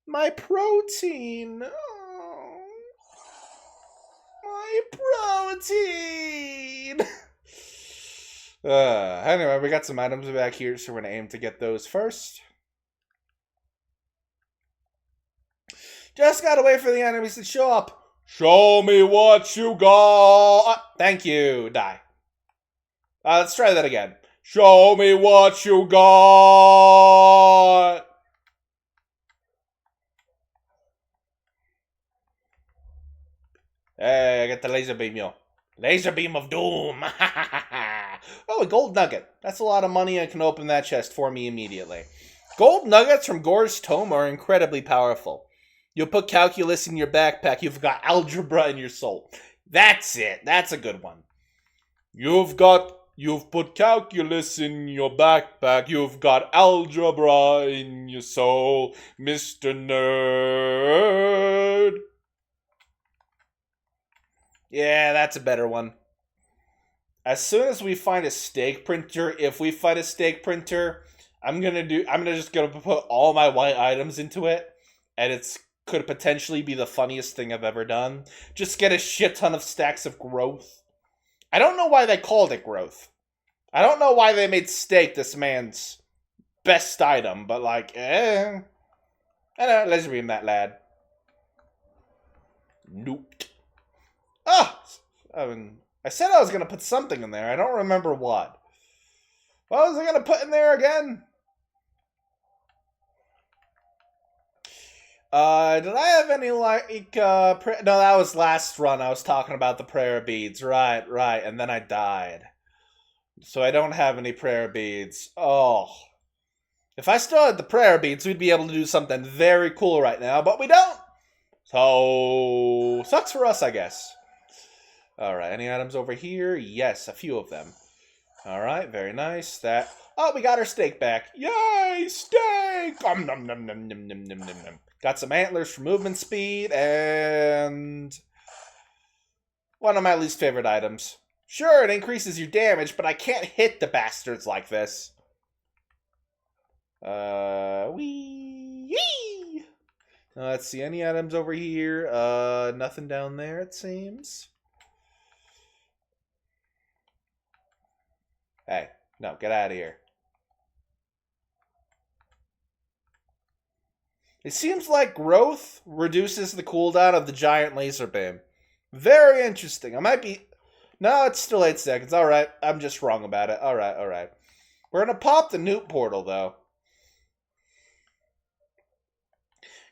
My protein. Oh. My protein. Anyway, we got some items back here, so we're going to aim to get those first. Just gotta wait for the enemies to show up. Show me what you got. Thank you. Die. Let's try that again. Show me what you got. Hey, I got the laser beam, yo. Laser beam of doom. Oh, a gold nugget. That's a lot of money. I can open that chest for me immediately. Gold nuggets from Gore's Tome are incredibly powerful. You put calculus in your backpack, you've got algebra in your soul. That's it. That's a good one. You've put calculus in your backpack, you've got algebra in your soul, Mr. Nerd. Yeah, that's a better one. As soon as we find a steak printer, if we find a steak printer, I'm just gonna put all my white items into it, and it's could potentially be the funniest thing I've ever done. Just get a shit ton of stacks of growth. I don't know why they called it growth. I don't know why they made steak this man's best item, but like, I don't know, let's read that lad. Nope. I said I was going to put something in there. I don't remember what. What was I going to put in there again? Did I have any, like, no, that was last run. I was talking about the prayer beads. Right, and then I died. So I don't have any prayer beads. Oh. If I still had the prayer beads, we'd be able to do something very cool right now, but we don't! So, sucks for us, I guess. Alright, any items over here? Yes, a few of them. Alright, very nice. Oh, we got our steak back. Yay, steak! Nom nom nom nom nom nom nom nom. Got some antlers for movement speed, and one of my least favorite items. Sure, it increases your damage, but I can't hit the bastards like this. Wee! Let's see, any items over here? Nothing down there, it seems. Hey, no, get out of here. It seems like growth reduces the cooldown of the giant laser beam. Very interesting. I might be... No, it's still 8 seconds. Alright, I'm just wrong about it. Alright. We're gonna pop the Newt portal, though.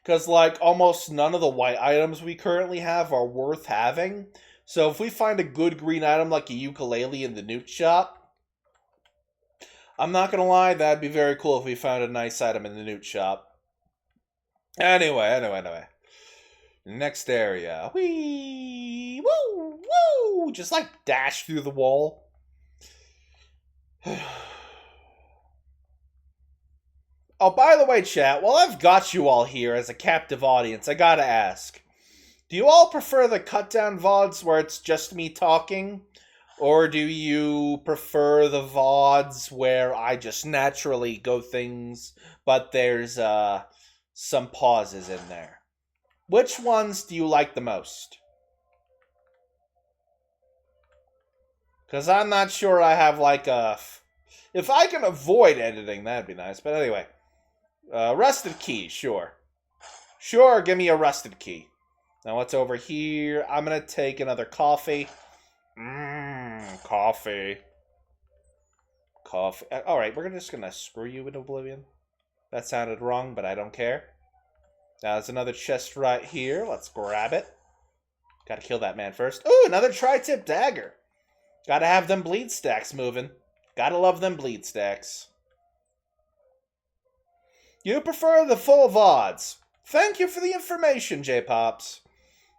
Because, like, almost none of the white items we currently have are worth having. So if we find a good green item like a ukulele in the Newt shop, I'm not gonna lie, that'd be very cool if we found a nice item in the loot shop. Anyway. Next area. Whee! Woo! Woo! Just like dash through the wall. Oh, by the way, chat, while I've got you all here as a captive audience, I gotta ask. Do you all prefer the cut-down VODs where it's just me talking? Or do you prefer the VODs where I just naturally go things, but there's some pauses in there? Which ones do you like the most? Because I'm not sure I have like a... If I can avoid editing, that'd be nice. But anyway, rusted key, sure. Sure, give me a rusted key. Now what's over here? I'm going to take another coffee. Coffee. Coffee. Alright, we're just going to screw you in oblivion. That sounded wrong, but I don't care. Now there's another chest right here. Let's grab it. Gotta kill that man first. Ooh, another tri-tip dagger. Gotta have them bleed stacks moving. Gotta love them bleed stacks. You prefer the full VODs. Thank you for the information, J-Pops.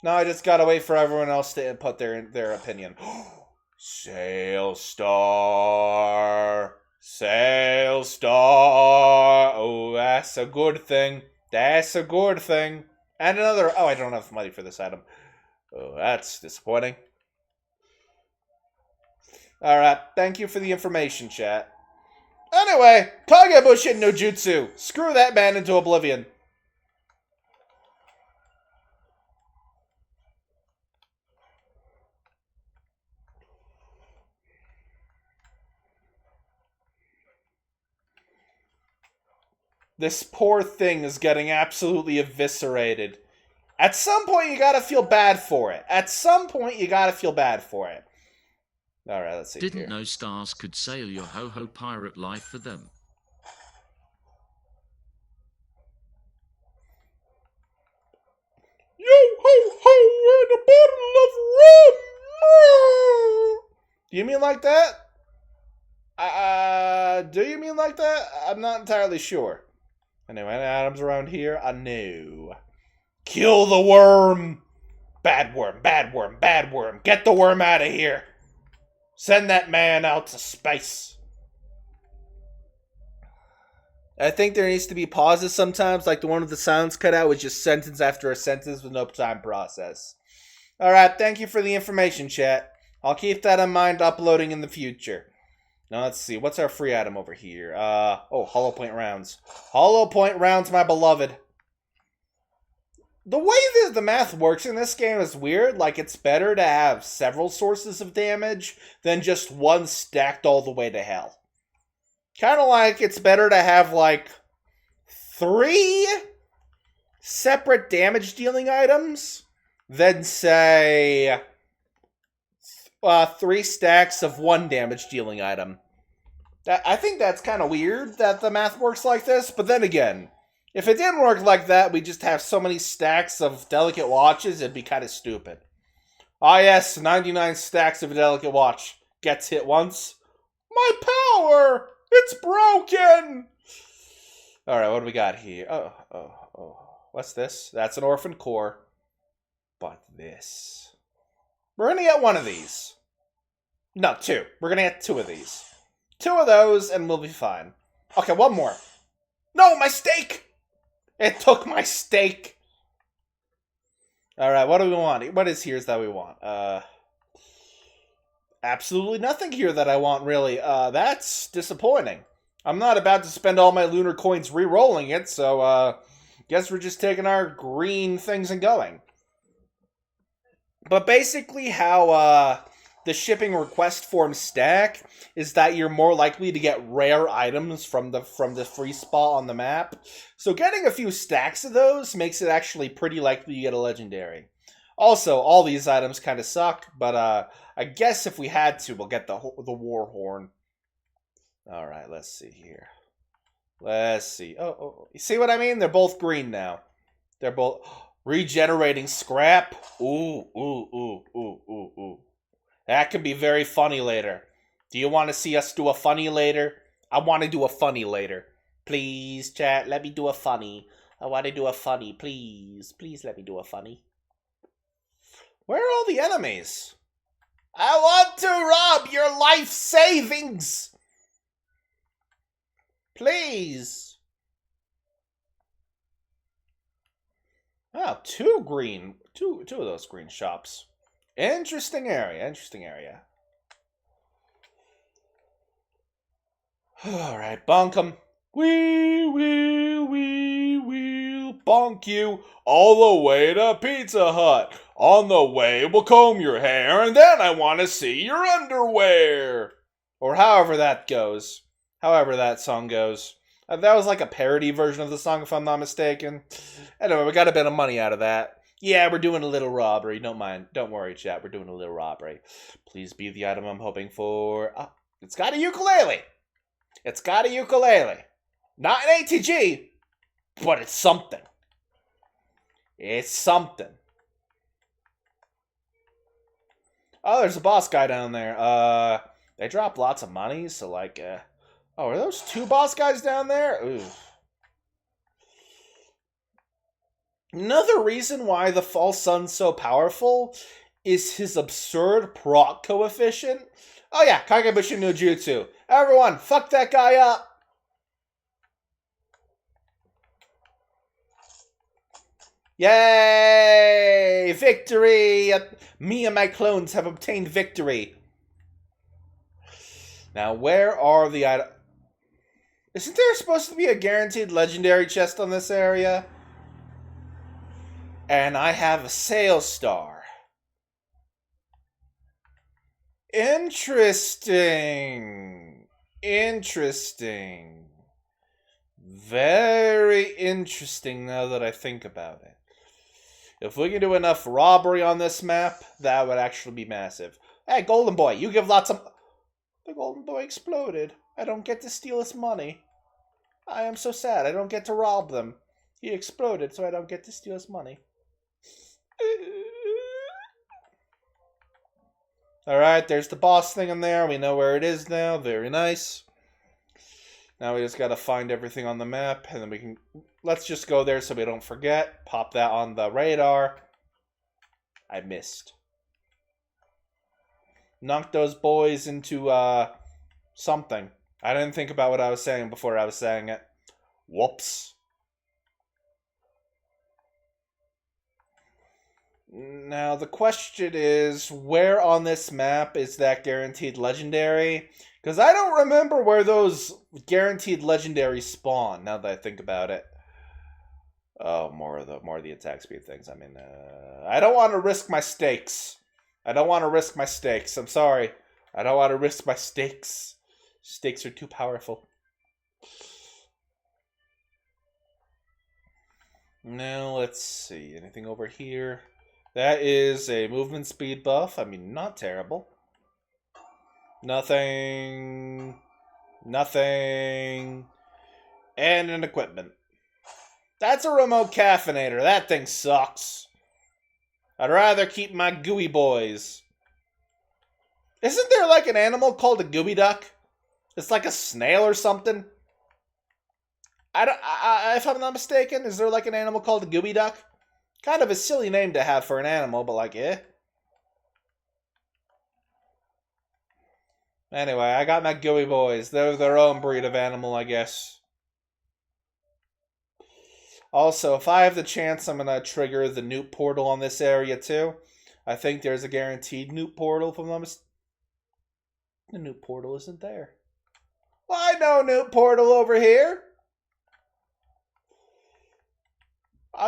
Now I just gotta wait for everyone else to input their opinion. Sail Star. Sail Star. Oh, that's a good thing. That's a good thing. And another... Oh, I don't have money for this item. Oh, that's disappointing. Alright, thank you for the information, chat. Anyway, Kagebushin no Jutsu. Screw that man into oblivion. This poor thing is getting absolutely eviscerated. At some point, you gotta feel bad for it. Alright, let's see. Didn't know stars could sail your ho-ho pirate life for them. Yo-ho-ho and a bottle of rum! Do you mean like that? Do you mean like that? I'm not entirely sure. Anyway, any items around here? No. Kill the worm! Bad worm, bad worm, bad worm. Get the worm out of here. Send that man out to space. I think there needs to be pauses sometimes, like the one with the sounds cut out, with just sentence after a sentence with no time process. Alright, thank you for the information, chat. I'll keep that in mind uploading in the future. Now let's see, what's our free item over here? Oh, hollow point rounds. Hollow point rounds, my beloved. The way that the math works in this game is weird. Like, it's better to have several sources of damage than just one stacked all the way to hell. Kind of like it's better to have, like, 3 separate damage-dealing items than, say, 3 stacks of 1 damage-dealing item. I think that's kind of weird that the math works like this, but then again, if it didn't work like that, we'd just have so many stacks of delicate watches, it'd be kind of stupid. Ah yes, 99 stacks of a delicate watch. Gets hit once. My power! It's broken! Alright, what do we got here? Oh. What's this? That's an orphan core. But this... We're gonna get 1 of these. No, 2. We're gonna get 2 of these. 2 of those, and we'll be fine. Okay, 1 more. No, my steak! It took my steak! Alright, what do we want? What is here that we want? Absolutely nothing here that I want, really. That's disappointing. I'm not about to spend all my lunar coins re-rolling it, so, guess we're just taking our green things and going. But basically how, the shipping request form stack is that you're more likely to get rare items from the free spot on the map. So getting a few stacks of those makes it actually pretty likely you get a legendary. Also, all these items kind of suck, but I guess if we had to, we'll get the war horn. All right, let's see here. Let's see. Oh, you see what I mean? They're both green now. They're both regenerating scrap. Ooh. That could be very funny later. Do you want to see us do a funny later? I want to do a funny later. Please, chat, let me do a funny. I want to do a funny, please. Please let me do a funny. Where are all the enemies? I want to rob your life savings! Please. Oh, two of those green shops. Interesting area. Alright, bonk 'em. We will bonk you all the way to Pizza Hut. On the way, we'll comb your hair, and then I want to see your underwear. Or however that goes. However that song goes. That was like a parody version of the song, if I'm not mistaken. Anyway, we got a bit of money out of that. Yeah, we're doing a little robbery. Don't worry, chat. We're doing a little robbery. Please be the item I'm hoping for. Oh, it's got a ukulele. Not an ATG, but it's something. Oh, there's a boss guy down there. They drop lots of money, so like, oh, are those two boss guys down there? Ooh. Another reason why the false sun's so powerful is his absurd proc coefficient. Oh yeah, Kagebushi no Jutsu. Everyone, fuck that guy up. Yay! Victory! Me and my clones have obtained victory. Now, where are the items? Isn't there supposed to be a guaranteed legendary chest on this area? And I have a sales star. Interesting. Very interesting now that I think about it. If we can do enough robbery on this map, that would actually be massive. Hey, Golden Boy, you give lots of... The Golden Boy exploded. I don't get to steal his money. I am so sad. I don't get to rob them. He exploded, so I don't get to steal his money. Alright, there's the boss thing in there. We know where it is now. Very nice. Now we just gotta find everything on the map, and then we can... Let's just go there so we don't forget. Pop that on the radar. I missed. Knock those boys into, something. I didn't think about what I was saying before I was saying it. Whoops. Now, the question is, where on this map is that guaranteed legendary? Because I don't remember where those guaranteed legendaries spawn, now that I think about it. Oh, more of the attack speed things. I mean, I don't want to risk my stakes. I'm sorry. I don't want to risk my stakes. Stakes are too powerful. Now, let's see. Anything over here? That is a movement speed buff. I mean, not terrible. Nothing. And an equipment. That's a remote caffeinator. That thing sucks. I'd rather keep my gooey boys. Isn't there like an animal called a gooey duck? It's like a snail or something. If I'm not mistaken, is there like an animal called a gooey duck? Kind of a silly name to have for an animal, but like, eh. Anyway, I got my gooey boys. They're their own breed of animal, I guess. Also, if I have the chance, I'm going to trigger the Newt portal on this area too. I think there's a guaranteed Newt portal, if I'm not mistaken. The Newt portal isn't there. Why no Newt portal over here?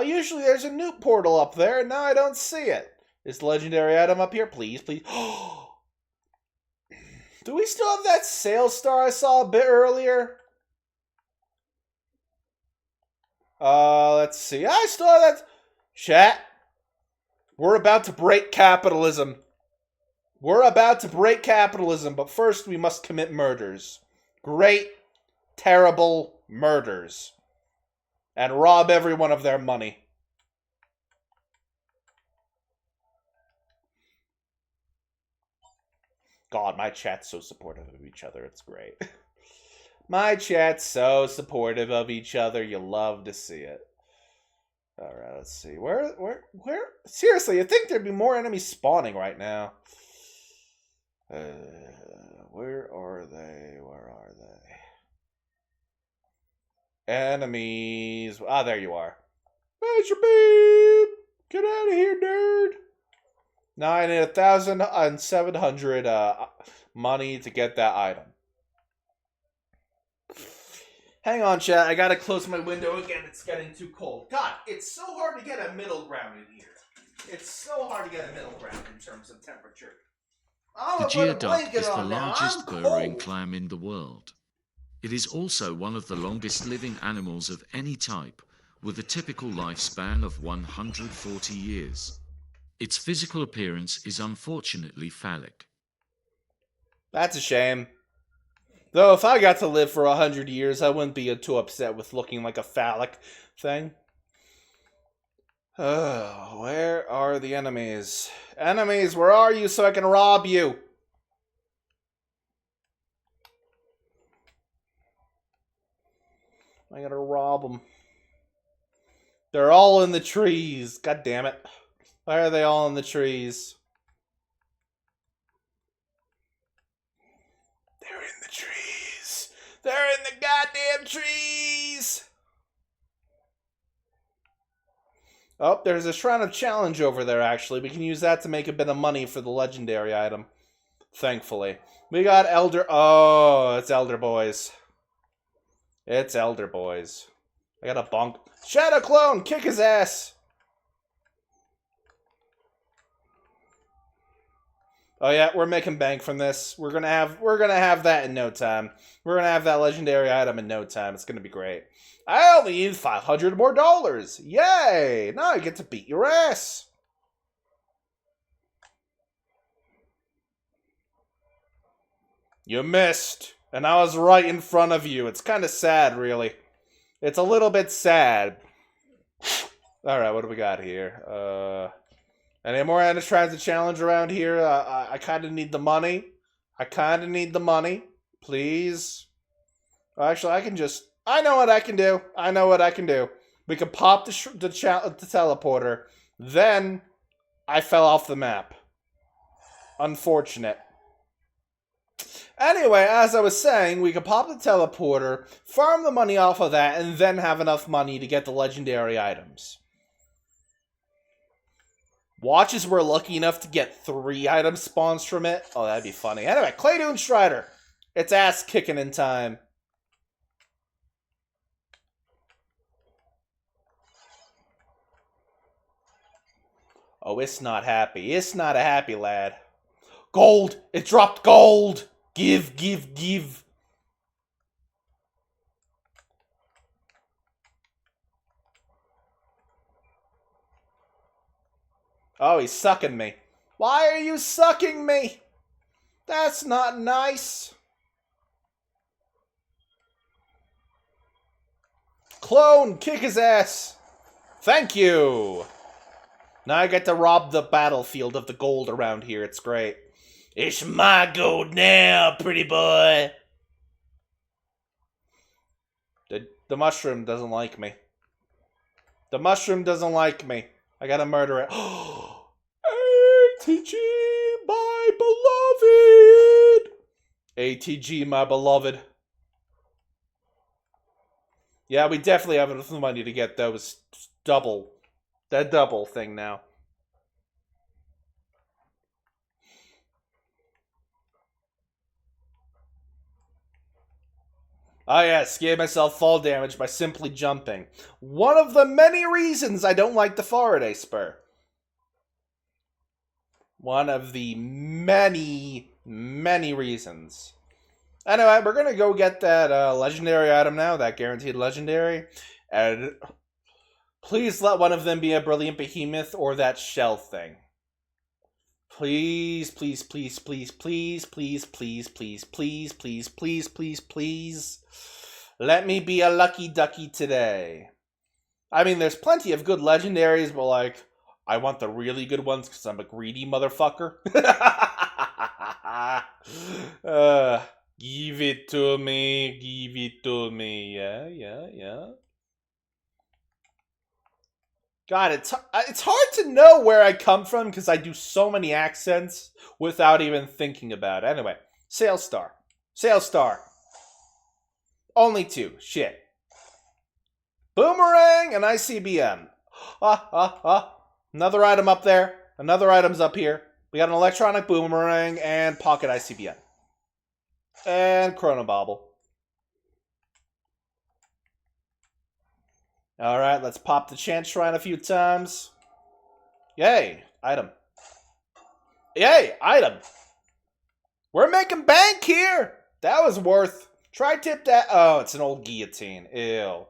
Usually there's a Newt portal up there, and now I don't see it. Is the legendary item up here? Please. Do we still have that sales star I saw a bit earlier? Let's see. I still have that. Chat. We're about to break capitalism. But first we must commit murders. Great, terrible murders. And rob everyone of their money. God, my chat's so supportive of each other. It's great. My chat's so supportive of each other. You love to see it. Alright, let's see. Where? Seriously, I think there'd be more enemies spawning right now. Where are they? Where are they? Enemies. Ah, there you are. Major Beam! Get out of here, nerd! Now I need 1,700 money to get that item. Hang on, chat. I gotta close my window again. It's getting too cold. God, it's so hard to get a middle ground in here. It's so hard to get a middle ground in terms of temperature. The geoduck is the largest burrowing clam in the world. It is also one of the longest living animals of any type, with a typical lifespan of 140 years. Its physical appearance is unfortunately phallic. That's a shame. Though if I got to live for 100 years, I wouldn't be too upset with looking like a phallic thing. Oh, where are the enemies? Enemies, where are you so I can rob you? I gotta rob them. They're all in the trees. God damn it. Why are they all in the trees? They're in the trees. They're in the goddamn trees. Oh, there's a Shrine of Challenge over there, actually. We can use that to make a bit of money for the legendary item. Thankfully. We got Elder... Oh, it's Elder Boys. It's Elder Boys. I got a bonk. Shadow Clone! Kick his ass! Oh yeah, we're making bank from this. We're gonna have that in no time. We're gonna have that legendary item in no time. It's gonna be great. I only need $500 more. Yay! Now I get to beat your ass. You missed. And I was right in front of you. It's kind of sad, really. It's a little bit sad. Alright, what do we got here? Any more Shrines of Challenge around here? I kind of need the money. Please. Actually, I can just... I know what I can do. We can pop the teleporter. Then, I fell off the map. Unfortunate. Anyway, as I was saying, we could pop the teleporter, farm the money off of that, and then have enough money to get the legendary items. Watch as we're lucky enough to get 3 item spawns from it. Oh, that'd be funny. Anyway, Claydoon Strider. It's ass kicking in time. Oh, it's not happy. It's not a happy lad. Gold! It dropped gold! Give, give, give. Oh, he's sucking me. Why are you sucking me? That's not nice. Clone, kick his ass. Thank you. Now I get to rob the battlefield of the gold around here. It's great. It's my gold now, pretty boy. The mushroom doesn't like me. The mushroom doesn't like me. I gotta murder it. ATG, my beloved. ATG, my beloved. Yeah, we definitely have enough money to get those double. That double thing now. Oh yes, gave myself fall damage by simply jumping. One of the many reasons I don't like the Faraday Spur. One of the many reasons. Anyway, we're gonna go get that legendary item now, that guaranteed legendary. And please let one of them be a brilliant behemoth or that shell thing. Please, please, please, please, please, please, please, please, please, please, please, please, please. Let me be a lucky ducky today. I mean, there's plenty of good legendaries, but like, I want the really good ones because I'm a greedy motherfucker. Give it to me. Give it to me. Yeah. God, it's hard to know where I come from because I do so many accents without even thinking about it. Anyway, Sales Star. Only 2. Shit. Boomerang and ICBM. Another item up there. Another item's up here. We got an electronic boomerang and pocket ICBM. And Chronobobble. Alright, let's pop the Chant Shrine a few times. Yay, item. Yay, item. We're making bank here. That was worth. Try tip that. Oh, it's an old guillotine. Ew.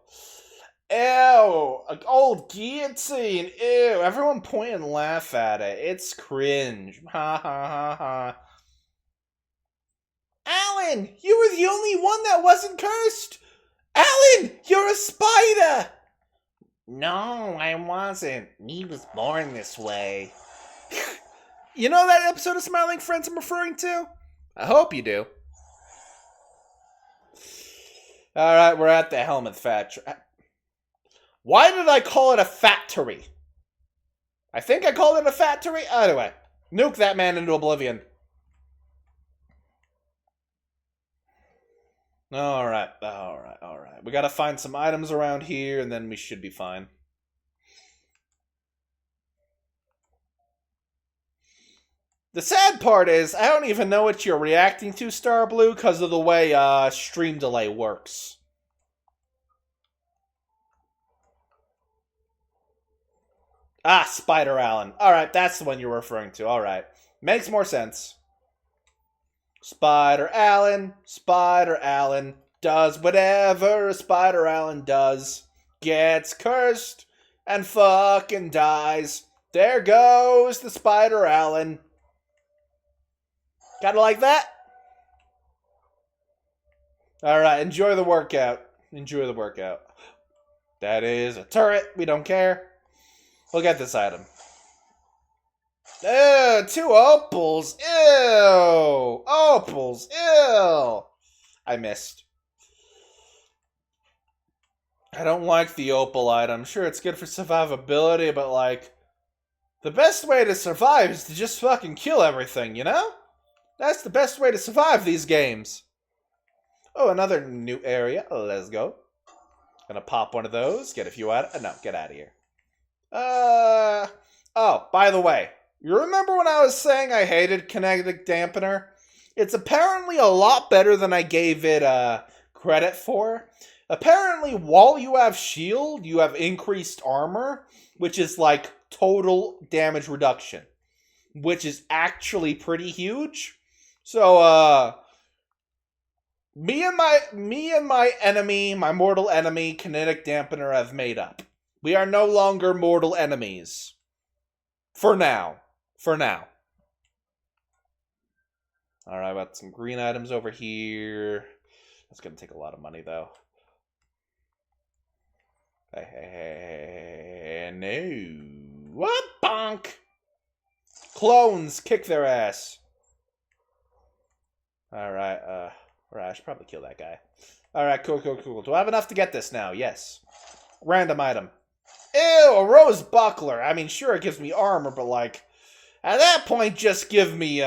An old guillotine. Ew. Everyone point and laugh at it. It's cringe. Ha ha ha ha. Alan, you were the only one that wasn't cursed. Alan, you're a spider. No, I wasn't. He was born this way. You know that episode of Smiling Friends I'm referring to? I hope you do. Alright, we're at the Helmet Factory. Why did I call it a factory? I think I called it a factory? Anyway, nuke that man into oblivion. Alright. We gotta find some items around here, and then we should be fine. The sad part is, I don't even know what you're reacting to, Star Blue, because of the way stream delay works. Ah, Spider Allen. Alright, that's the one you're referring to. Alright. Makes more sense. Spider Allen does whatever Spider Allen does. Gets cursed and fucking dies. There goes the Spider Allen. Gotta like that? Alright, enjoy the workout. That is a turret. We don't care. We'll get this item. Ew, 2 opals. Ew. Opals. Ew. I missed. I don't like the opal item. Sure, it's good for survivability, but like, the best way to survive is to just fucking kill everything, you know? That's the best way to survive these games. Oh, another new area. Let's go. Gonna pop one of those. Get a few out. No, get out of here. Oh, by the way. You remember when I was saying I hated Kinetic Dampener? It's apparently a lot better than I gave it credit for. Apparently, while you have shield, you have increased armor, which is like total damage reduction, which is actually pretty huge. So, me and my enemy, my mortal enemy, Kinetic Dampener, have made up. We are no longer mortal enemies. For now. Alright, got some green items over here. That's gonna take a lot of money, though. Hey, no. What? Bonk! Clones, kick their ass. Alright, I should probably kill that guy. Alright, cool. Do I have enough to get this now? Yes. Random item. Ew, a rose buckler. I mean, sure, it gives me armor, but like, at that point, just give me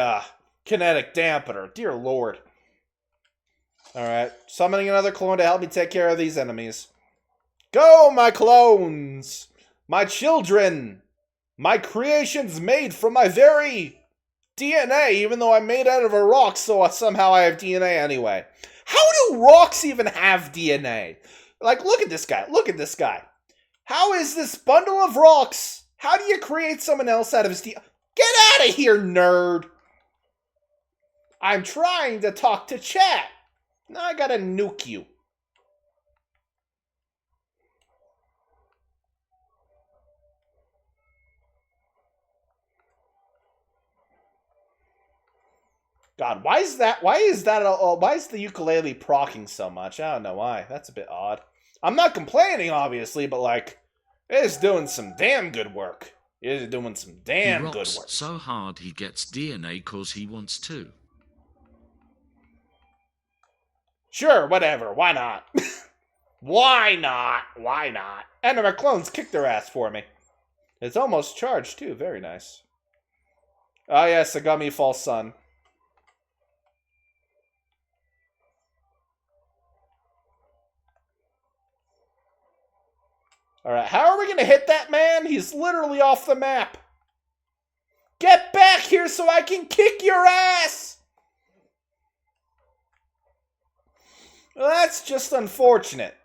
Kinetic Dampener. Dear Lord. Alright, summoning another clone to help me take care of these enemies. Go, my clones! My children! My creations made from my very DNA, even though I'm made out of a rock, so somehow I have DNA anyway. How do rocks even have DNA? Like, look at this guy. How is this bundle of rocks? How do you create someone else out of his DNA? Get out of here, nerd! I'm trying to talk to chat. Now I gotta nuke you. God, why is the ukulele procking so much? I don't know why. That's a bit odd. I'm not complaining, obviously, but like, it's doing some damn good work. It's doing some damn good work. So hard he gets DNA cause he wants to. Sure, whatever. Why not? Why not? Why not? And my clones kicked their ass for me. It's almost charged, too. Very nice. Oh, yes, it got me false sun. Alright, how are we going to hit that man? He's literally off the map. Get back here so I can kick your ass! Well, that's just unfortunate.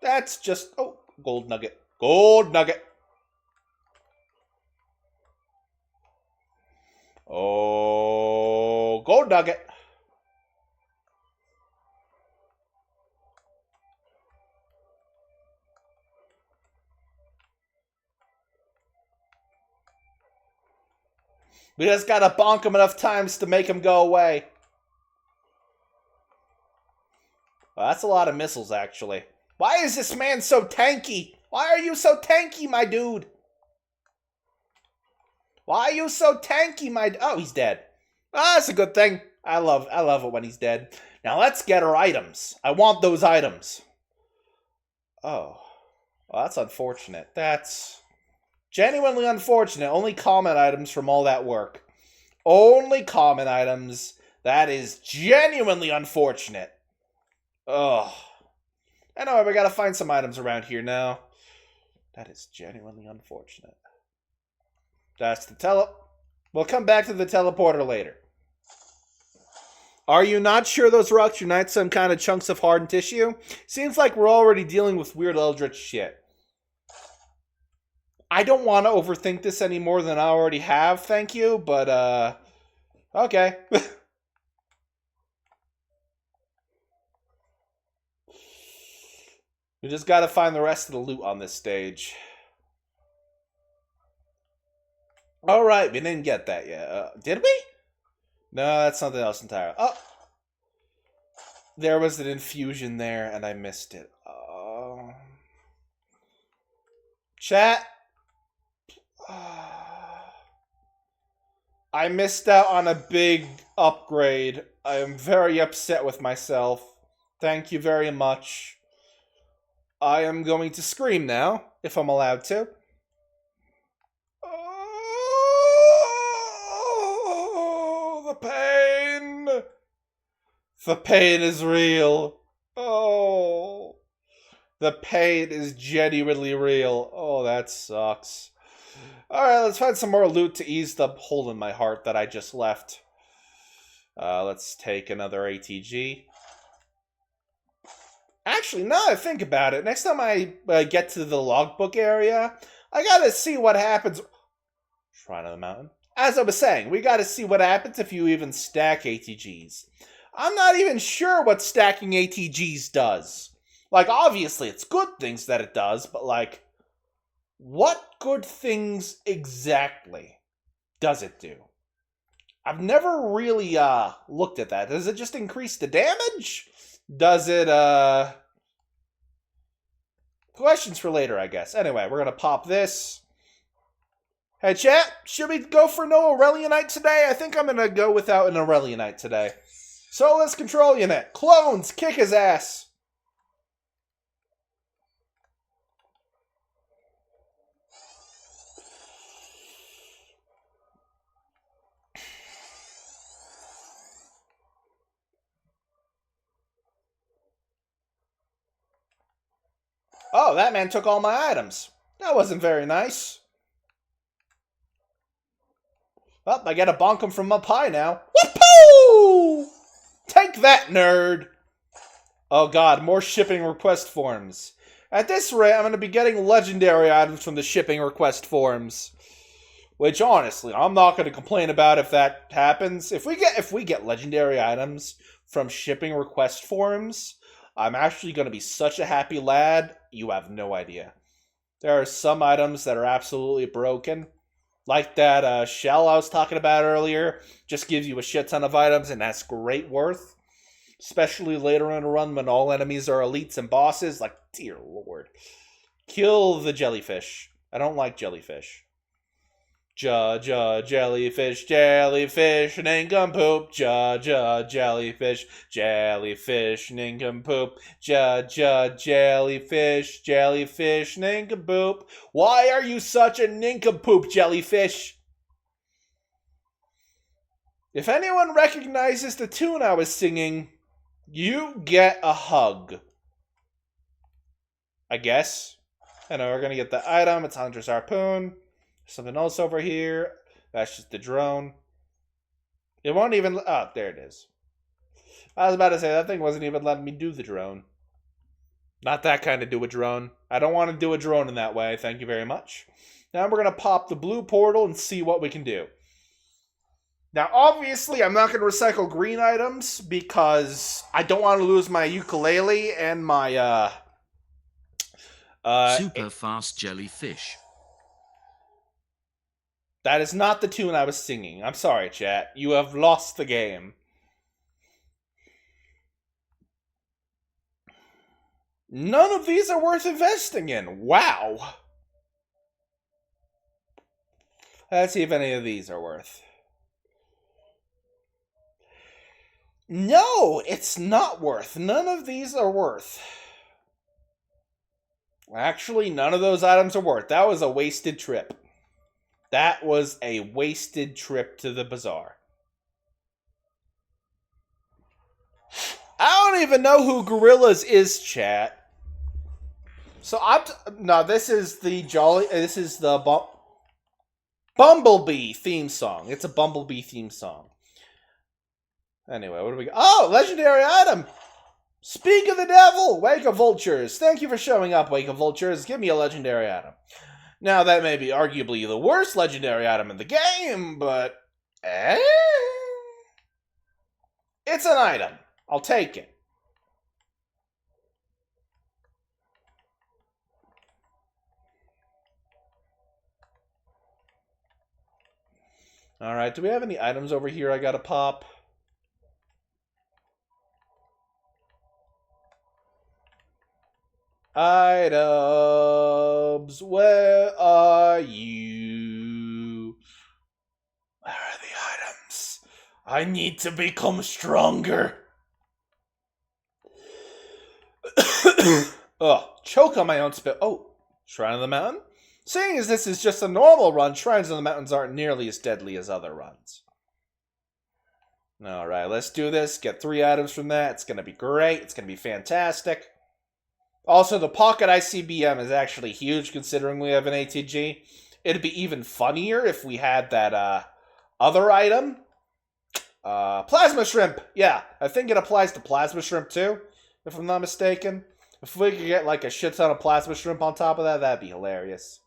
That's just... Oh, gold nugget. Gold nugget. Oh, gold nugget. We just gotta bonk him enough times to make him go away. Well, that's a lot of missiles, actually. Why is this man so tanky? Why are you so tanky, my dude? Why are you so tanky, my... Oh, he's dead. Oh, that's a good thing. I love it when he's dead. Now, let's get our items. I want those items. Oh. Well, that's unfortunate. That's... genuinely unfortunate. Only common items from all that work. Only common items. That is genuinely unfortunate. Ugh. Anyway, we gotta find some items around here now. That is genuinely unfortunate. That's the We'll come back to the teleporter later. Are you not sure those rocks unite some kind of chunks of hardened tissue? Seems like we're already dealing with weird eldritch shit. I don't want to overthink this any more than I already have, thank you, but, okay. We just gotta find the rest of the loot on this stage. Alright, we didn't get that yet. Did we? No, that's something else entirely. Oh! There was an infusion there, and I missed it. Chat! I missed out on a big upgrade. I am very upset with myself. Thank you very much. I am going to scream now, if I'm allowed to. Oh, the pain! The pain is real. Oh. The pain is genuinely real. Oh, that sucks. Alright, let's find some more loot to ease the hole in my heart that I just left. Let's take another ATG. Actually, now that I think about it, next time I get to the logbook area, I gotta see what happens. Shrine of the Mountain. As I was saying, we gotta see what happens if you even stack ATGs. I'm not even sure what stacking ATGs does. Like, obviously, it's good things that it does, but, like, what good things exactly does it do? I've never really, looked at that. Does it just increase the damage? Does it, questions for later, I guess. Anyway, we're gonna pop this. Hey, chat, should we go for no Aurelionite today? I think I'm gonna go without an Aurelionite today. Soulless Control Unit. Clones, kick his ass. Oh, that man took all my items. That wasn't very nice. Well, I gotta bonk him from up high now. Whoopoo! Take that, nerd! Oh god, more shipping request forms. At this rate, I'm gonna be getting legendary items from the shipping request forms. Which, honestly, I'm not gonna complain about if that happens. If we get legendary items from shipping request forms, I'm actually gonna be such a happy lad, you have no idea. There are some items that are absolutely broken. Like that shell I was talking about earlier. Just gives you a shit ton of items, and that's great worth. Especially later in the run when all enemies are elites and bosses. Like, dear lord. Kill the jellyfish. I don't like jellyfish. Jellyfish, jellyfish, nincompoop. Jellyfish, jellyfish, nincompoop. Jellyfish, jellyfish, nincompoop. Why are you such a nincompoop, jellyfish? If anyone recognizes the tune I was singing, you get a hug. I guess. And we're gonna get the item. It's Hunter's Harpoon. Something else over here. That's just the drone. It won't even... Oh, there it is. I was about to say, that thing wasn't even letting me do the drone. Not that kind of do a drone. I don't want to do a drone in that way. Thank you very much. Now we're going to pop the blue portal and see what we can do. Now, obviously, I'm not going to recycle green items because I don't want to lose my ukulele and my... super fast jellyfish. That is not the tune I was singing. I'm sorry, chat. You have lost the game. None of these are worth investing in. Wow. Let's see if any of these are worth. No, it's not worth. None of these are worth. Actually, none of those items are worth. That was a wasted trip. That was a wasted trip to the bazaar. I don't even know who Gorillas is, chat. So no, this is the Bumblebee theme song. It's a Bumblebee theme song. Anyway, what do we got? Oh, legendary item! Speak of the devil! Wake of Vultures. Thank you for showing up, Wake of Vultures. Give me a legendary item. Now, that may be arguably the worst legendary item in the game, but... It's an item. I'll take it. Alright, do we have any items over here I gotta pop? Items, where are you? Where are the items? I need to become stronger. Oh, choke on my own spit. Oh, Shrine of the Mountain? Seeing as this is just a normal run, Shrines of the Mountains aren't nearly as deadly as other runs. Alright, let's do this. Get 3 items from that. It's going to be great. It's going to be fantastic. Also, the Pocket ICBM is actually huge considering we have an ATG. It'd be even funnier if we had that other item. Plasma Shrimp! Yeah, I think it applies to Plasma Shrimp too, if I'm not mistaken. If we could get like a shit ton of Plasma Shrimp on top of that, that'd be hilarious.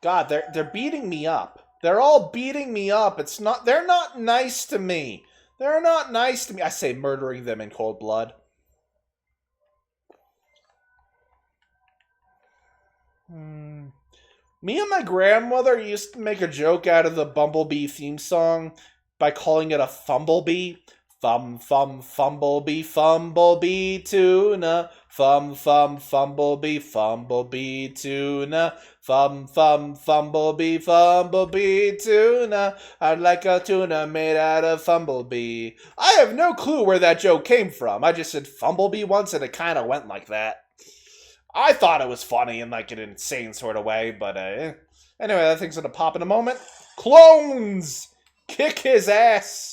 God, they're beating me up. They're all beating me up. They're not nice to me. They're not nice to me. I say murdering them in cold blood. Me and my grandmother used to make a joke out of the Bumblebee theme song by calling it a fumblebee. Fumblebee, fumblebee tuna. Fumblebee, fumblebee tuna. Fumblebee, fumblebee tuna. I'd like a tuna made out of fumblebee. I have no clue where that joke came from. I just said fumblebee once and it kind of went like that. I thought it was funny in like an insane sort of way, but anyway, that thing's gonna pop in a moment. Clones! Kick his ass!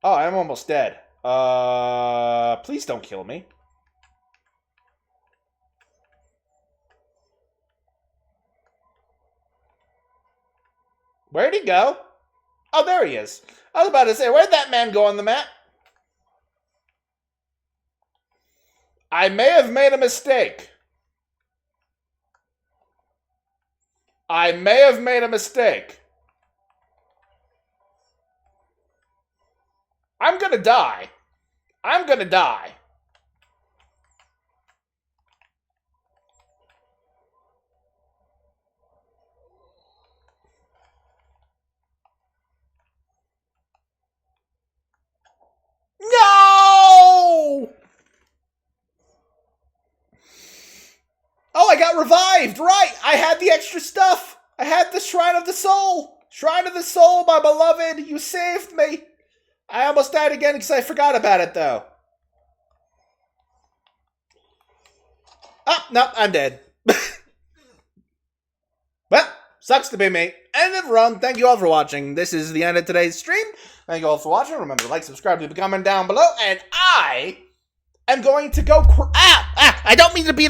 Oh, I'm almost dead. Please don't kill me. Where'd he go? Oh, there he is. I was about to say, where'd that man go on the map? I may have made a mistake. I may have made a mistake. I'm gonna die. I'm gonna die. I got revived, right! I had the extra stuff! I had the Shrine of the Soul! Shrine of the Soul, my beloved! You saved me! I almost died again because I forgot about it, though. Oh, no, I'm dead. Well, sucks to be me. End of run. Thank you all for watching. This is the end of today's stream. Thank you all for watching. Remember to like, subscribe, leave a comment down below, and I am going to go... I don't mean to be